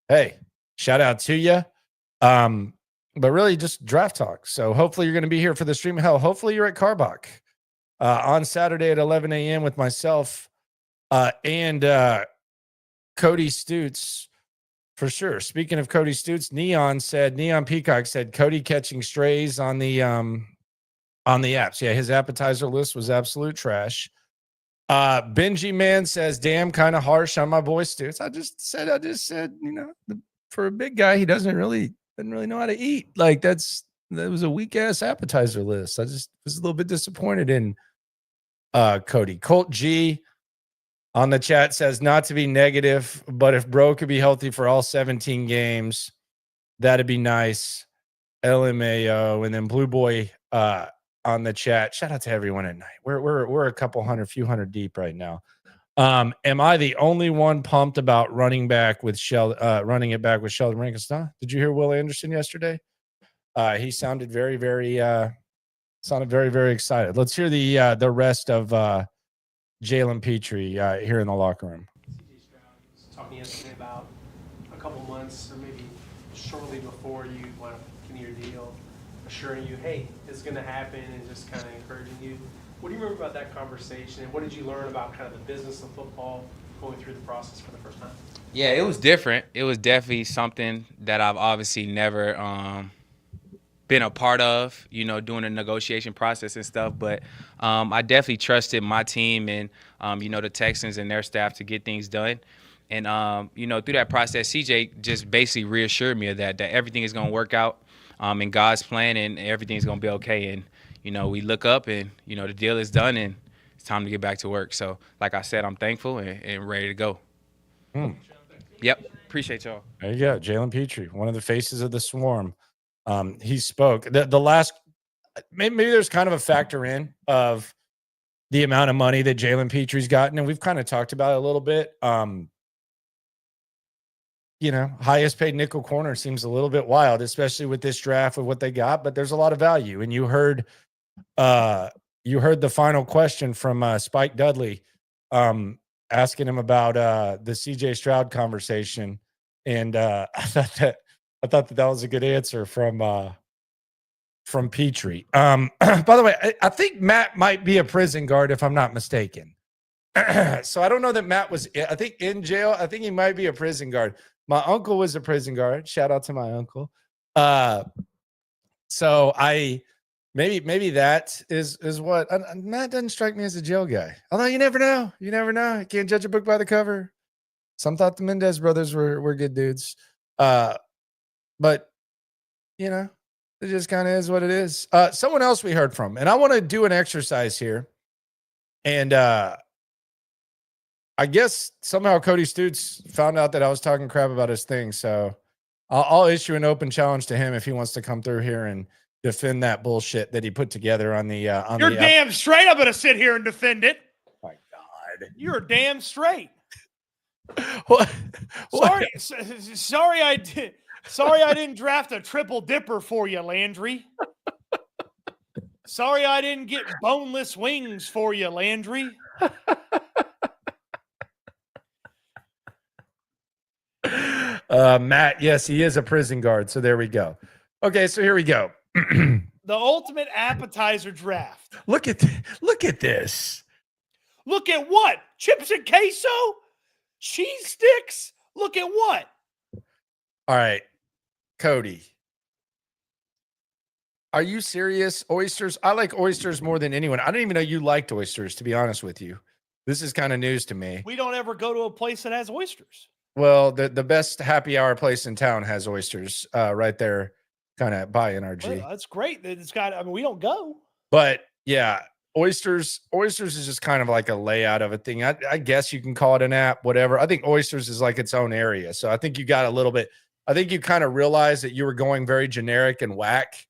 hey, shout out to you. But really just draft talk. So hopefully you're going to be here for the stream. Hell, hopefully you're at Karbach on Saturday at 11 a.m. with myself and Cody Stutes for sure. Speaking of Cody Stutes, Neon Peacock said Cody catching strays on the apps. Yeah, his appetizer list was absolute trash. Benji Man says, damn, kind of harsh on my boy Stutes. I just said, for a big guy, he doesn't really know how to eat. Like that was a weak ass appetizer list. I just was a little bit disappointed in Cody. Colt G on the chat says, not to be negative, but if Bro could be healthy for all 17 games, that'd be nice. LMAO. And then Blue Boy on the chat. Shout out to everyone at night. We're a few hundred deep right now. Am I the only one pumped about running it back with Sheldon Rankins? Did you hear Will Anderson yesterday? He sounded very, very excited. Let's hear the rest of Jaylen Pitre here in the locker room. CJ Stroud was talking yesterday about a couple months or maybe shortly before you want to continue your deal, assuring you, hey, it's going to happen, and just kind of encouraging you. What do you remember about that conversation, and what did you learn about kind of the business of football going through the process for the first time? Yeah, it was different. It was definitely something that I've obviously never been a part of, doing the negotiation process and stuff. But I definitely trusted my team and, the Texans and their staff to get things done. And, through that process, CJ just basically reassured me of that everything is going to work out in God's plan and everything's going to be okay. And, we look up and, the deal is done and it's time to get back to work. So, like I said, I'm thankful and ready to go. Yep. Appreciate y'all. There you go. Jaylen Pitre, one of the faces of the swarm. He spoke. The last, maybe there's kind of a factor in of the amount of money that Jaylen Pitre's gotten, and we've kind of talked about it a little bit. Highest paid nickel corner seems a little bit wild, especially with this draft of what they got, but there's a lot of value. And you heard the final question from Spike Dudley asking him about the CJ Stroud conversation. And I thought that was a good answer from Pitre. By the way, I think Matt might be a prison guard if I'm not mistaken. So I don't know that Matt was, I think, in jail. I think he might be a prison guard. My uncle was a prison guard. Shout out to my uncle. So maybe that is what Matt doesn't strike me as a jail guy. Although you never know. You never know. You can't judge a book by the cover. Some thought the Mendez brothers were good dudes. But it just kind of is what it is. Someone else we heard from, and I want to do an exercise here. And I guess somehow Cody Stutes found out that I was talking crap about his thing. So I'll issue an open challenge to him if he wants to come through here and defend that bullshit that he put together on the You're damn straight. I'm going to sit here and defend it. Oh my God. You're damn straight. What? Sorry I didn't draft a triple dipper for you, Landry. Sorry I didn't get boneless wings for you, Landry. Matt, yes, he is a prison guard. So there we go. Okay, so here we go. The ultimate appetizer draft. Look at this. Look at what? Chips and queso? Cheese sticks? Look at what? All right, Cody. Are you serious? Oysters? I like oysters more than anyone. I didn't even know you liked oysters, to be honest with you. This is kind of news to me. We don't ever go to a place that has oysters. Well, the best happy hour place in town has oysters right there, kind of by NRG. Well, that's great. It's got. I mean, we don't go. But yeah, oysters is just kind of like a layout of a thing. I guess you can call it an app, whatever. I think oysters is like its own area. So I think you got a little bit. I think you kind of realized that you were going very generic and whack,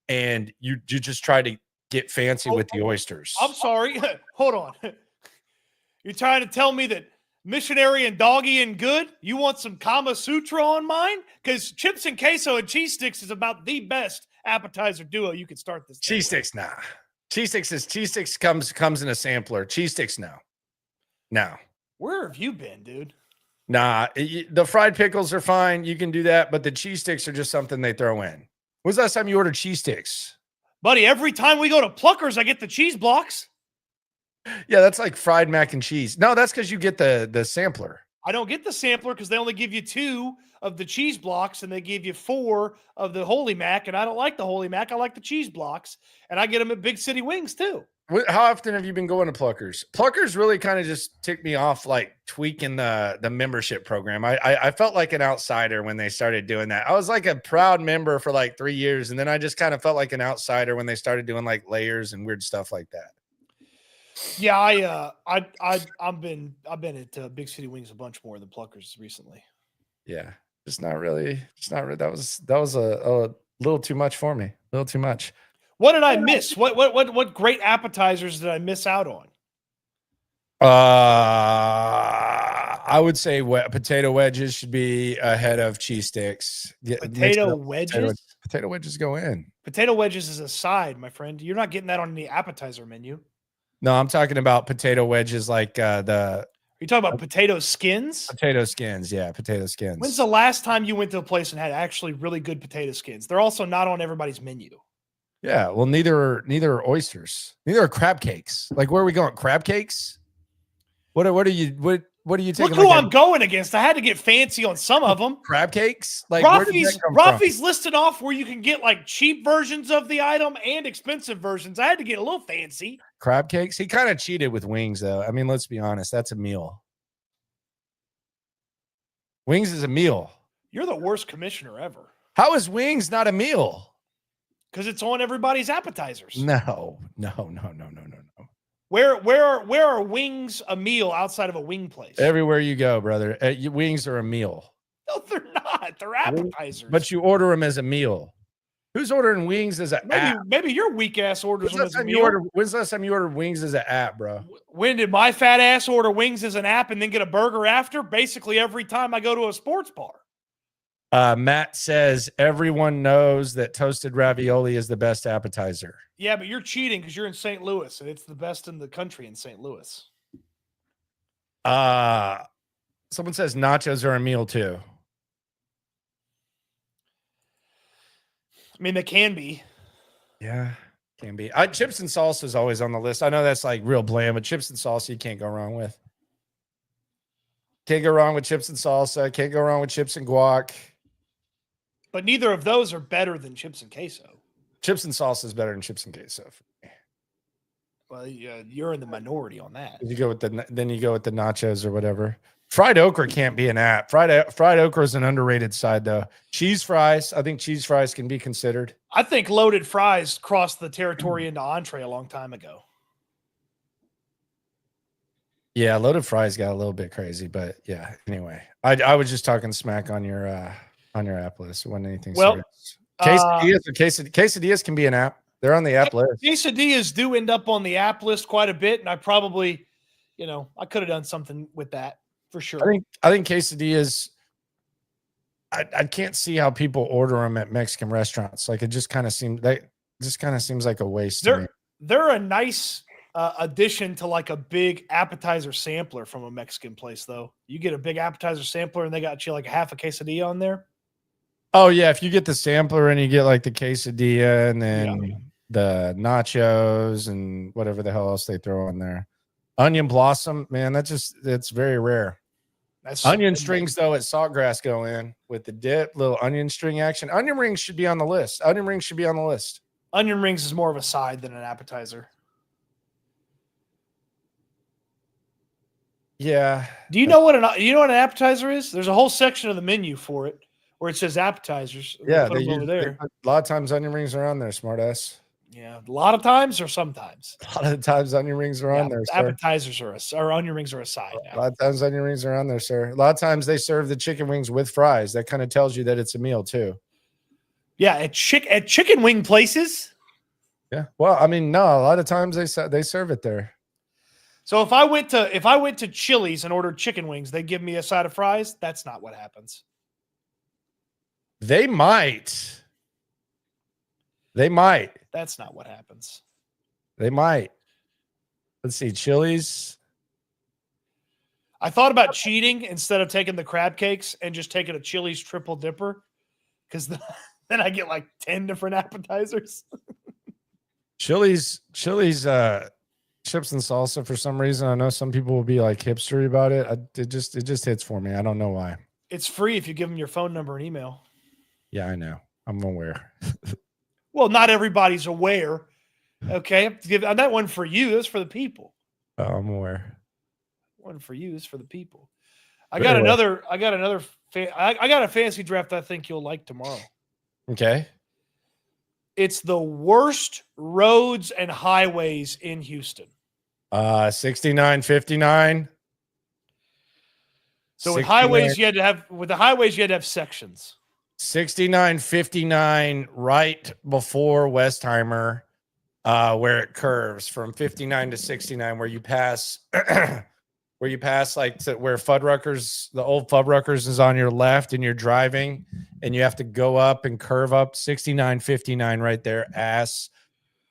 and you just tried to get fancy with the oysters. I'm sorry. Hold on. You're trying to tell me that missionary and doggy and good? You want some Kama Sutra on mine? Because chips and queso and cheese sticks is about the best appetizer duo you could start this. Cheese sticks, nah. Cheese sticks comes in a sampler. Cheese sticks, no. Where have you been, dude? Nah, the fried pickles are fine. You can do that, but the cheese sticks are just something they throw in. When's the last time you ordered cheese sticks? Buddy, every time we go to Pluckers, I get the cheese blocks. Yeah, that's like fried mac and cheese. No, that's because you get the sampler. I don't get the sampler because they only give you 2 of the cheese blocks and they give you 4 of the Holy Mac. And I don't like the Holy Mac. I like the cheese blocks. And I get them at Big City Wings too. How often have you been going to Pluckers? Pluckers really kind of just ticked me off, like tweaking the membership program. I felt like an outsider when they started doing that. I was like a proud member for like 3 years. And then I just kind of felt like an outsider when they started doing like layers and weird stuff like that. Yeah, I've been at Big City Wings a bunch more than Pluckers recently. Yeah, it's not really. That was a little too much for me. A little too much. What did I miss? What great appetizers did I miss out on? I would say potato wedges should be ahead of cheese sticks. Potato wedges? Potato wedges go in. Potato wedges is a side, my friend. You're not getting that on the appetizer menu. No, I'm talking about potato wedges like the. You're talking about potato skins? Potato skins, yeah, potato skins. When's the last time you went to a place and had actually really good potato skins? They're also not on everybody's menu. Yeah, well, neither are oysters. Neither are crab cakes. Like, where are we going? Crab cakes? What are you taking? Look who I'm going against. I had to get fancy on some of them. Crab cakes? Like, Rafi's listed off where you can get like cheap versions of the item and expensive versions. I had to get a little fancy. Crab cakes? He kind of cheated with wings, though. I mean, let's be honest. That's a meal. Wings is a meal. You're the worst commissioner ever. How is wings not a meal? Because it's on everybody's appetizers. No. Where are wings a meal outside of a wing place? Everywhere you go, brother. Wings are a meal. No, they're not. They're appetizers. But you order them as a meal. Who's ordering wings as an app? Maybe your weak ass orders them as a meal. When's the last time you ordered wings as an app, bro? When did my fat ass order wings as an app and then get a burger after? Basically every time I go to a sports bar. Matt says everyone knows that toasted ravioli is the best appetizer. Yeah, but you're cheating because you're in St. Louis and it's the best in the country in St. Louis. Someone says nachos are a meal too. I mean, they can be. Yeah, can be. Chips and salsa is always on the list. I know that's like real bland, but chips and salsa you can't go wrong with. Can't go wrong with chips and salsa. Can't go wrong with chips and guac. But neither of those are better than chips and queso. Chips and salsa is better than chips and queso for me. Well, you're in the minority on that. You go with the nachos or whatever. Fried okra can't be an app. Fried okra is an underrated side though. Cheese fries, I think cheese fries can be considered. I think loaded fries crossed the territory into entree a long time ago. Yeah, loaded fries got a little bit crazy, but yeah. Anyway, I was just talking smack on your app list. It wasn't anything serious. Quesadillas can be an app. They're on the app list. Quesadillas do end up on the app list quite a bit, and I probably, I could have done something with that for sure. I think quesadillas. I can't see how people order them at Mexican restaurants. Like it just kind of seems like a waste. They're a nice addition to like a big appetizer sampler from a Mexican place, though. You get a big appetizer sampler, and they got you like half a quesadilla on there. Oh yeah, if you get the sampler and you get like the quesadilla and then the nachos and whatever the hell else they throw on there. Onion blossom, man, it's very rare. That's onion strings though at Saltgrass go in with the dip, little onion string action. Onion rings should be on the list. Onion rings should be on the list. Onion rings is more of a side than an appetizer. Yeah. Do you know what an appetizer is? There's a whole section of the menu for it where it says appetizers. Yeah, Put them over there. A lot of times onion rings are on there, smartass. Yeah, a lot of times or sometimes. A lot of times onion rings are on there, sir. Appetizers or onion rings are a side now. A lot of times onion rings are on there, sir. A lot of times they serve the chicken wings with fries. That kind of tells you that it's a meal too. Yeah, at chicken wing places. Yeah. Well, I mean, no, a lot of times they serve it there. So if I went to Chili's and ordered chicken wings, they give me a side of fries. That's not what happens. They might. That's not what happens. They might. Let's see, Chili's. I thought about cheating instead of taking the crab cakes and just taking a Chili's triple dipper, because then I get like 10 different appetizers. Chili's chips and salsa for some reason. I know some people will be like hipstery about it. It just hits for me. I don't know why. It's free if you give them your phone number and email. Yeah, I know. I'm aware. Well, not everybody's aware. Okay, that one for you. That's for the people. Oh, I'm aware. One for you is for the people. I got a fantasy draft I think you'll like tomorrow. Okay. It's the worst roads and highways in Houston. 6959. So with highways, you had to have sections. 6959 right before Westheimer, where it curves from 59 to 69, where you pass like to where Fuddruckers, the old Fuddruckers is on your left and you're driving and you have to go up and curve up. 6959 right there.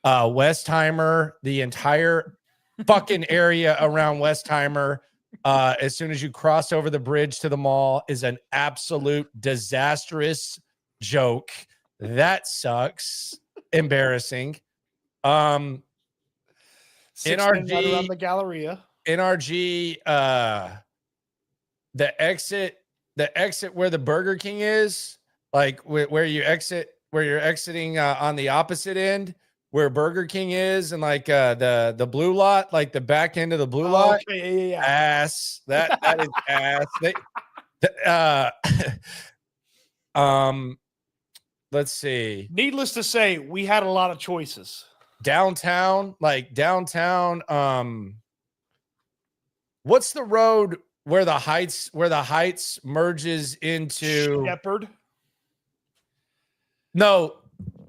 Westheimer, the entire fucking area around Westheimer, as soon as you cross over the bridge to the mall, is an absolute disastrous joke. That sucks. Embarrassing. NRG right around the Galleria. NRG, the exit where the Burger King is, like where you're exiting on the opposite end, where Burger King is, and like the blue lot, like the back end of the blue lot. Okay, yeah. Ass. That is ass. Let's see. Needless to say, we had a lot of choices. Downtown. What's the road where the Heights merges into Shepherd? No,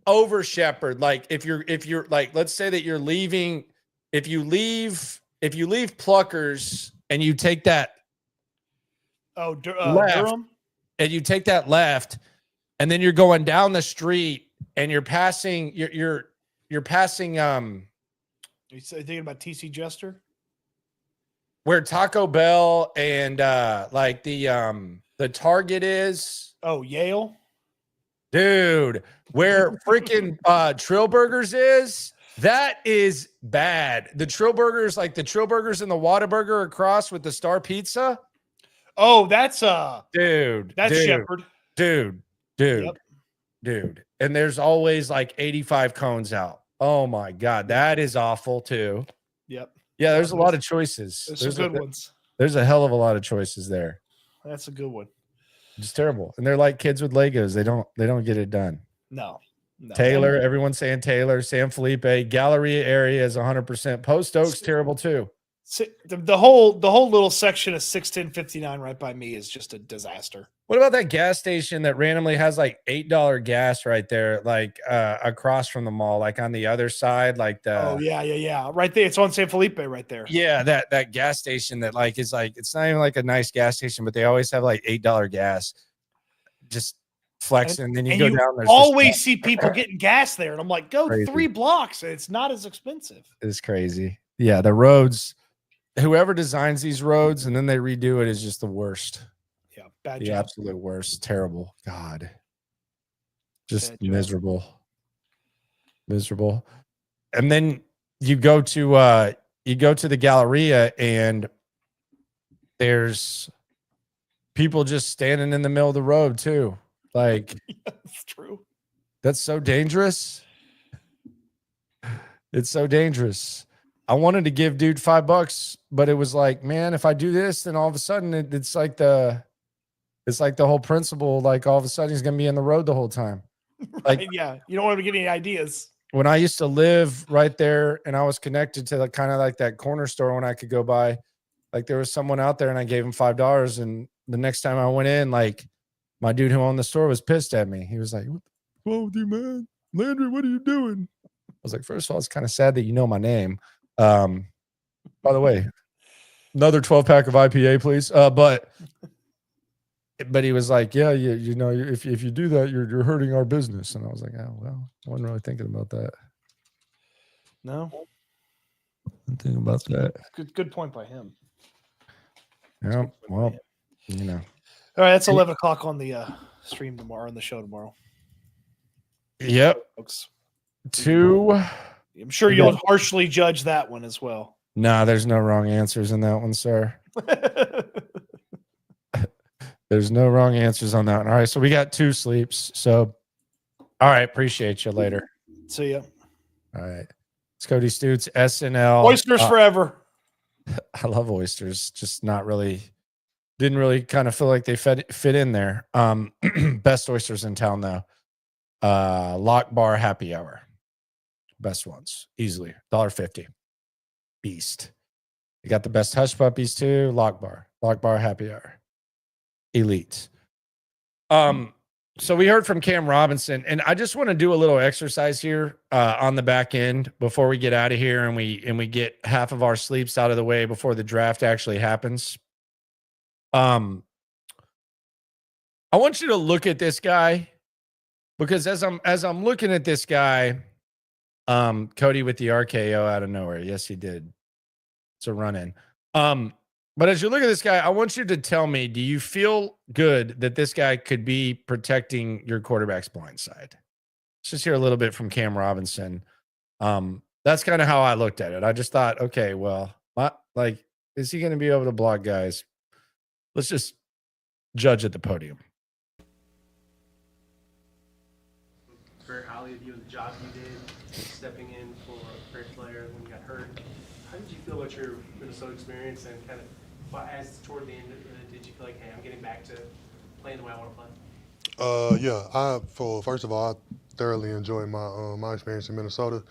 over Shepherd. Like if you're like, let's say that you're leaving, if you leave Pluckers and you take that left, Durham, and you take that left, and then you're going down the street and you're passing you're passing Are you thinking about TC Jester? Where Taco Bell and like the Target is. Oh, Yale. Dude, where freaking Trill Burgers is, that is bad. The Trill Burgers, like the Trill Burgers and the Whataburger across with the Star Pizza. Oh, that's dude. That's Shepherd. Dude. And there's always like 85 cones out. Oh my God, that is awful too. Yep. Yeah, there's a lot of choices. There's some good ones. There's a hell of a lot of choices there. That's a good one. It's terrible. And they're like kids with Legos. They don't get it done. No. Taylor, everyone's saying Taylor. San Felipe, Galleria area is 100%. Post Oak's terrible too. The whole little section of 61059 right by me is just a disaster. What about that gas station that randomly has like $8 gas right there, like across from the mall, like on the other side, like the yeah, right there. It's on San Felipe right there. Yeah, that gas station that like is like, it's not even like a nice gas station, but they always have like $8 gas. Just flexing, and then you go down there. Always see people getting gas there, and I'm like, go crazy. 3 blocks. It's not as expensive. It's crazy. Yeah, the roads. Whoever designs these roads and then they redo it is just the worst. Yeah, bad the job. Absolute worst. Terrible. God. Just Bad job. miserable. And then you go to the Galleria and there's people just standing in the middle of the road too. Like, That's true. That's so dangerous. It's so dangerous. I wanted to give dude $5, but it was like, man, if I do this, then all of a sudden it's like the whole principle. Like all of a sudden he's going to be in the road the whole time. Like, Right, yeah, you don't want to get any ideas. when I used to live right there and I was connected to kind of like that corner store when I could go by, like there was someone out there and I gave him $5. And the next time I went in, like my dude who owned the store was pissed at me. He was like, "What's wrong with you, man? Landry, what are you doing?" I was like, first of all, it's kind of sad that you know my name. By the way, another 12-pack of IPA, please. But he was like, yeah, you know, if you do that, you're hurting our business. And I was like, oh, well, I wasn't really thinking about that. No. I'm thinking about that. Good point by him. Yeah, well, you know. All right, that's 11 o'clock on the stream tomorrow, on the show tomorrow. Yep. Folks. I'm sure you'll harshly judge that one as well. Nah, there's no wrong answers in that one, sir. There's no wrong answers on that one. All right, so we got 2 sleeps. So, all right, appreciate you later. See ya. All right. It's Cody Stutes, S&L. Oysters forever. I love oysters. Just not really, didn't really kind of feel like they fit in there. Best oysters in town, though. Lock Bar Happy Hour. Best ones. Easily. $1.50. Beast. You got the best hush puppies, too. Lock Bar Happy Hour. Elite. So we heard from Cam Robinson, and I just want to do a little exercise here on the back end before we get out of here and we get half of our sleeps out of the way before the draft actually happens. I want you to look at this guy, because as I'm looking at this guy, Cody with the RKO out of nowhere. Yes, he did. It's a run in. But as you look at this guy, I want you to tell me, do you feel good that this guy could be protecting your quarterback's blind side? Let's just hear a little bit from Cam Robinson. That's kind of how I looked at it. I just thought, okay, well, is he going to be able to block guys? Let's just judge at the podium. Very highly of you and the job you did, stepping in for a great player when you got hurt. How did you feel about your Minnesota experience, and kind of as toward the end, did you feel like, hey, I'm getting back to playing the way I want to play? Yeah, first of all, I thoroughly enjoyed my experience in Minnesota.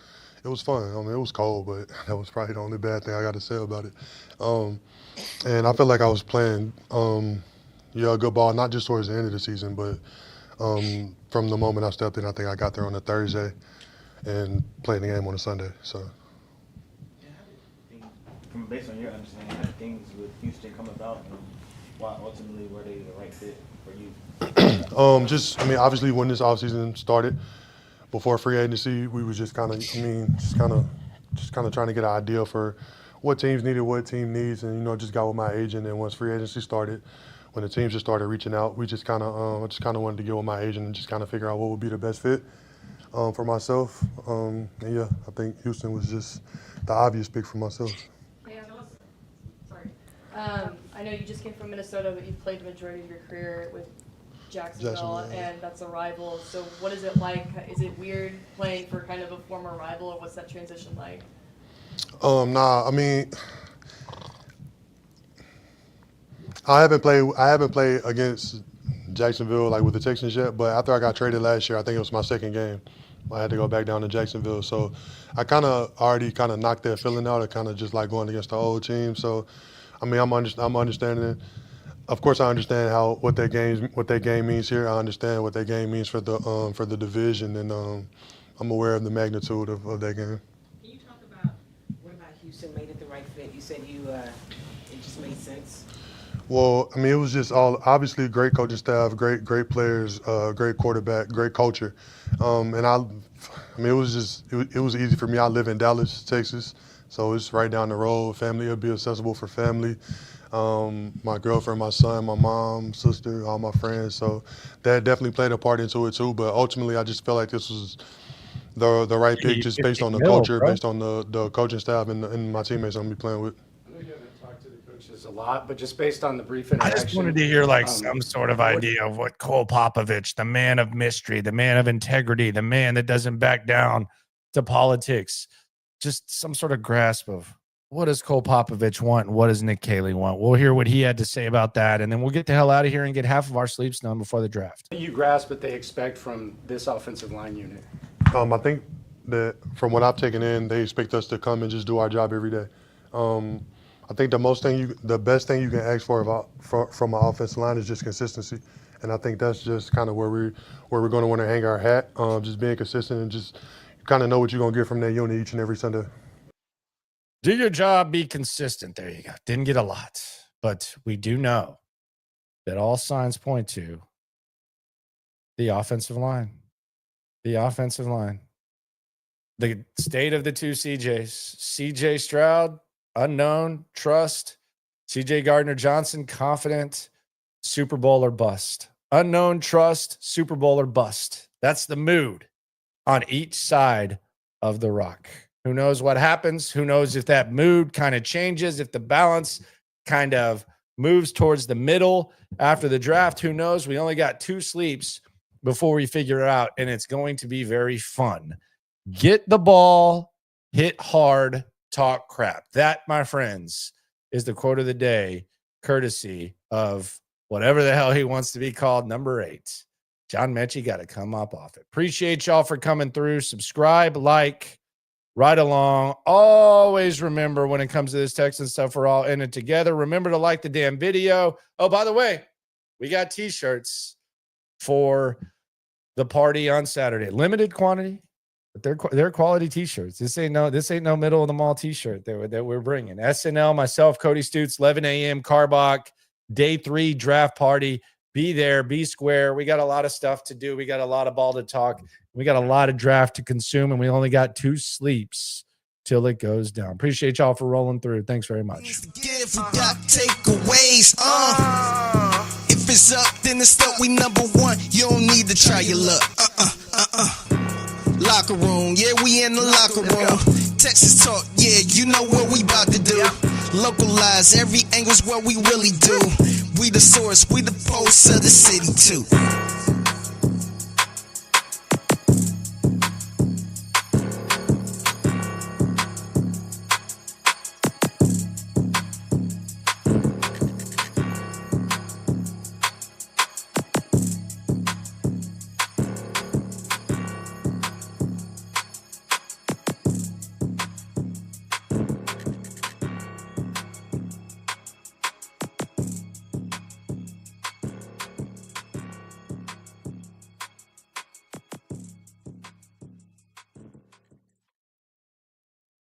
It was fun. I mean, it was cold, but that was probably the only bad thing I got to say about it. And I felt like I was playing, good ball, not just towards the end of the season, but from the moment I stepped in. I think I got there on a Thursday and played the game on a Sunday. So. Based on your understanding, how things with Houston come about, and why ultimately were they the right fit for you? Obviously when this offseason started, before free agency, we was just kind of trying to get an idea for what teams needed, what team needs, and just got with my agent. And once free agency started, when the teams just started reaching out, we just kind of wanted to get with my agent and just kind of figure out what would be the best fit for myself. I think Houston was just the obvious pick for myself. I know you just came from Minnesota, but you've played the majority of your career with Jacksonville, and that's a rival. So what is it like? Is it weird playing for kind of a former rival, or what's that transition like? I mean, I haven't played against Jacksonville like with the Texans yet, but after I got traded last year, I think it was my second game. I had to go back down to Jacksonville, so I already knocked that feeling out of kind of just like going against the old team. So, I mean, I'm understanding. Of course, I understand what that game means here. I understand what that game means for the division, and I'm aware of the magnitude of that game. Can you talk about what about Houston made it the right fit? You said it just made sense. Well, I mean, it was just all obviously great coaching staff, great players, great quarterback, great culture, and it was easy for me. I live in Dallas, Texas, so it's right down the road. Family, it'll be accessible for family. My girlfriend, my son, my mom, sister, all my friends. So that definitely played a part into it too. But ultimately, I just felt like this was the right pick just based on the Middle, culture, bro. based on the coaching staff and my teammates I'm gonna be playing with. I know you haven't talked to the coaches a lot, but just based on the brief I interaction. just wanted to hear some sort of idea of what Cole Popovich, the man of mystery, the man of integrity, the man that doesn't back down to politics, just some sort of grasp of what does Cole Popovich want and what does Nick Caley want. We'll hear what he had to say about that, and then we'll get the hell out of here and get half of our sleeps done before the draft. You grasp what they expect from this offensive line unit. I think that from what I've taken in, they expect us to come and just do our job every day. I think the best thing you can ask for from our offensive line is just consistency, and I think that's just kind of where we're going to want to hang our hat. Just being consistent and just kind of know what you're going to get from that unit each and every Sunday. Do your job, be consistent. There you go. Didn't get a lot, but we do know that all signs point to the offensive line. The offensive line. The state of the two CJs. CJ Stroud, unknown, trust. CJ Gardner-Johnson, confident, Super Bowl or bust. Unknown, trust, Super Bowl or bust. That's the mood on each side of the rock. Who knows what happens? Who knows if that mood kind of changes, if the balance kind of moves towards the middle after the draft? Who knows? We only got 2 sleeps before we figure it out, and it's going to be very fun. Get the ball, hit hard, talk crap. That, my friends, is the quote of the day, courtesy of whatever the hell he wants to be called, number 8. John Mechie got to come up off it. Appreciate y'all for coming through. Subscribe, like, right along. Always remember when it comes to this Texan stuff, we're all in it together. Remember to like the damn video. Oh, by the way, we got t-shirts for the party on Saturday. Limited quantity, but they're quality t-shirts. This ain't no middle of the mall t-shirt that we're bringing. S&L, myself, Cody Stutes, 11 a.m. Karbach, day 3 draft party. Be there, be square. We got a lot of stuff to do. We got a lot of ball to talk. We got a lot of draft to consume, and we only got 2 sleeps till it goes down. Appreciate y'all for rolling through. Thanks very much. If we got takeaways, if it's up, then it's up. We number 1. You don't need to try your luck. Locker room, yeah, we in the locker room. Texas talk, yeah, you know what we about to do. Localize, every angle's what we really do. We the source, we the pulse of the city too.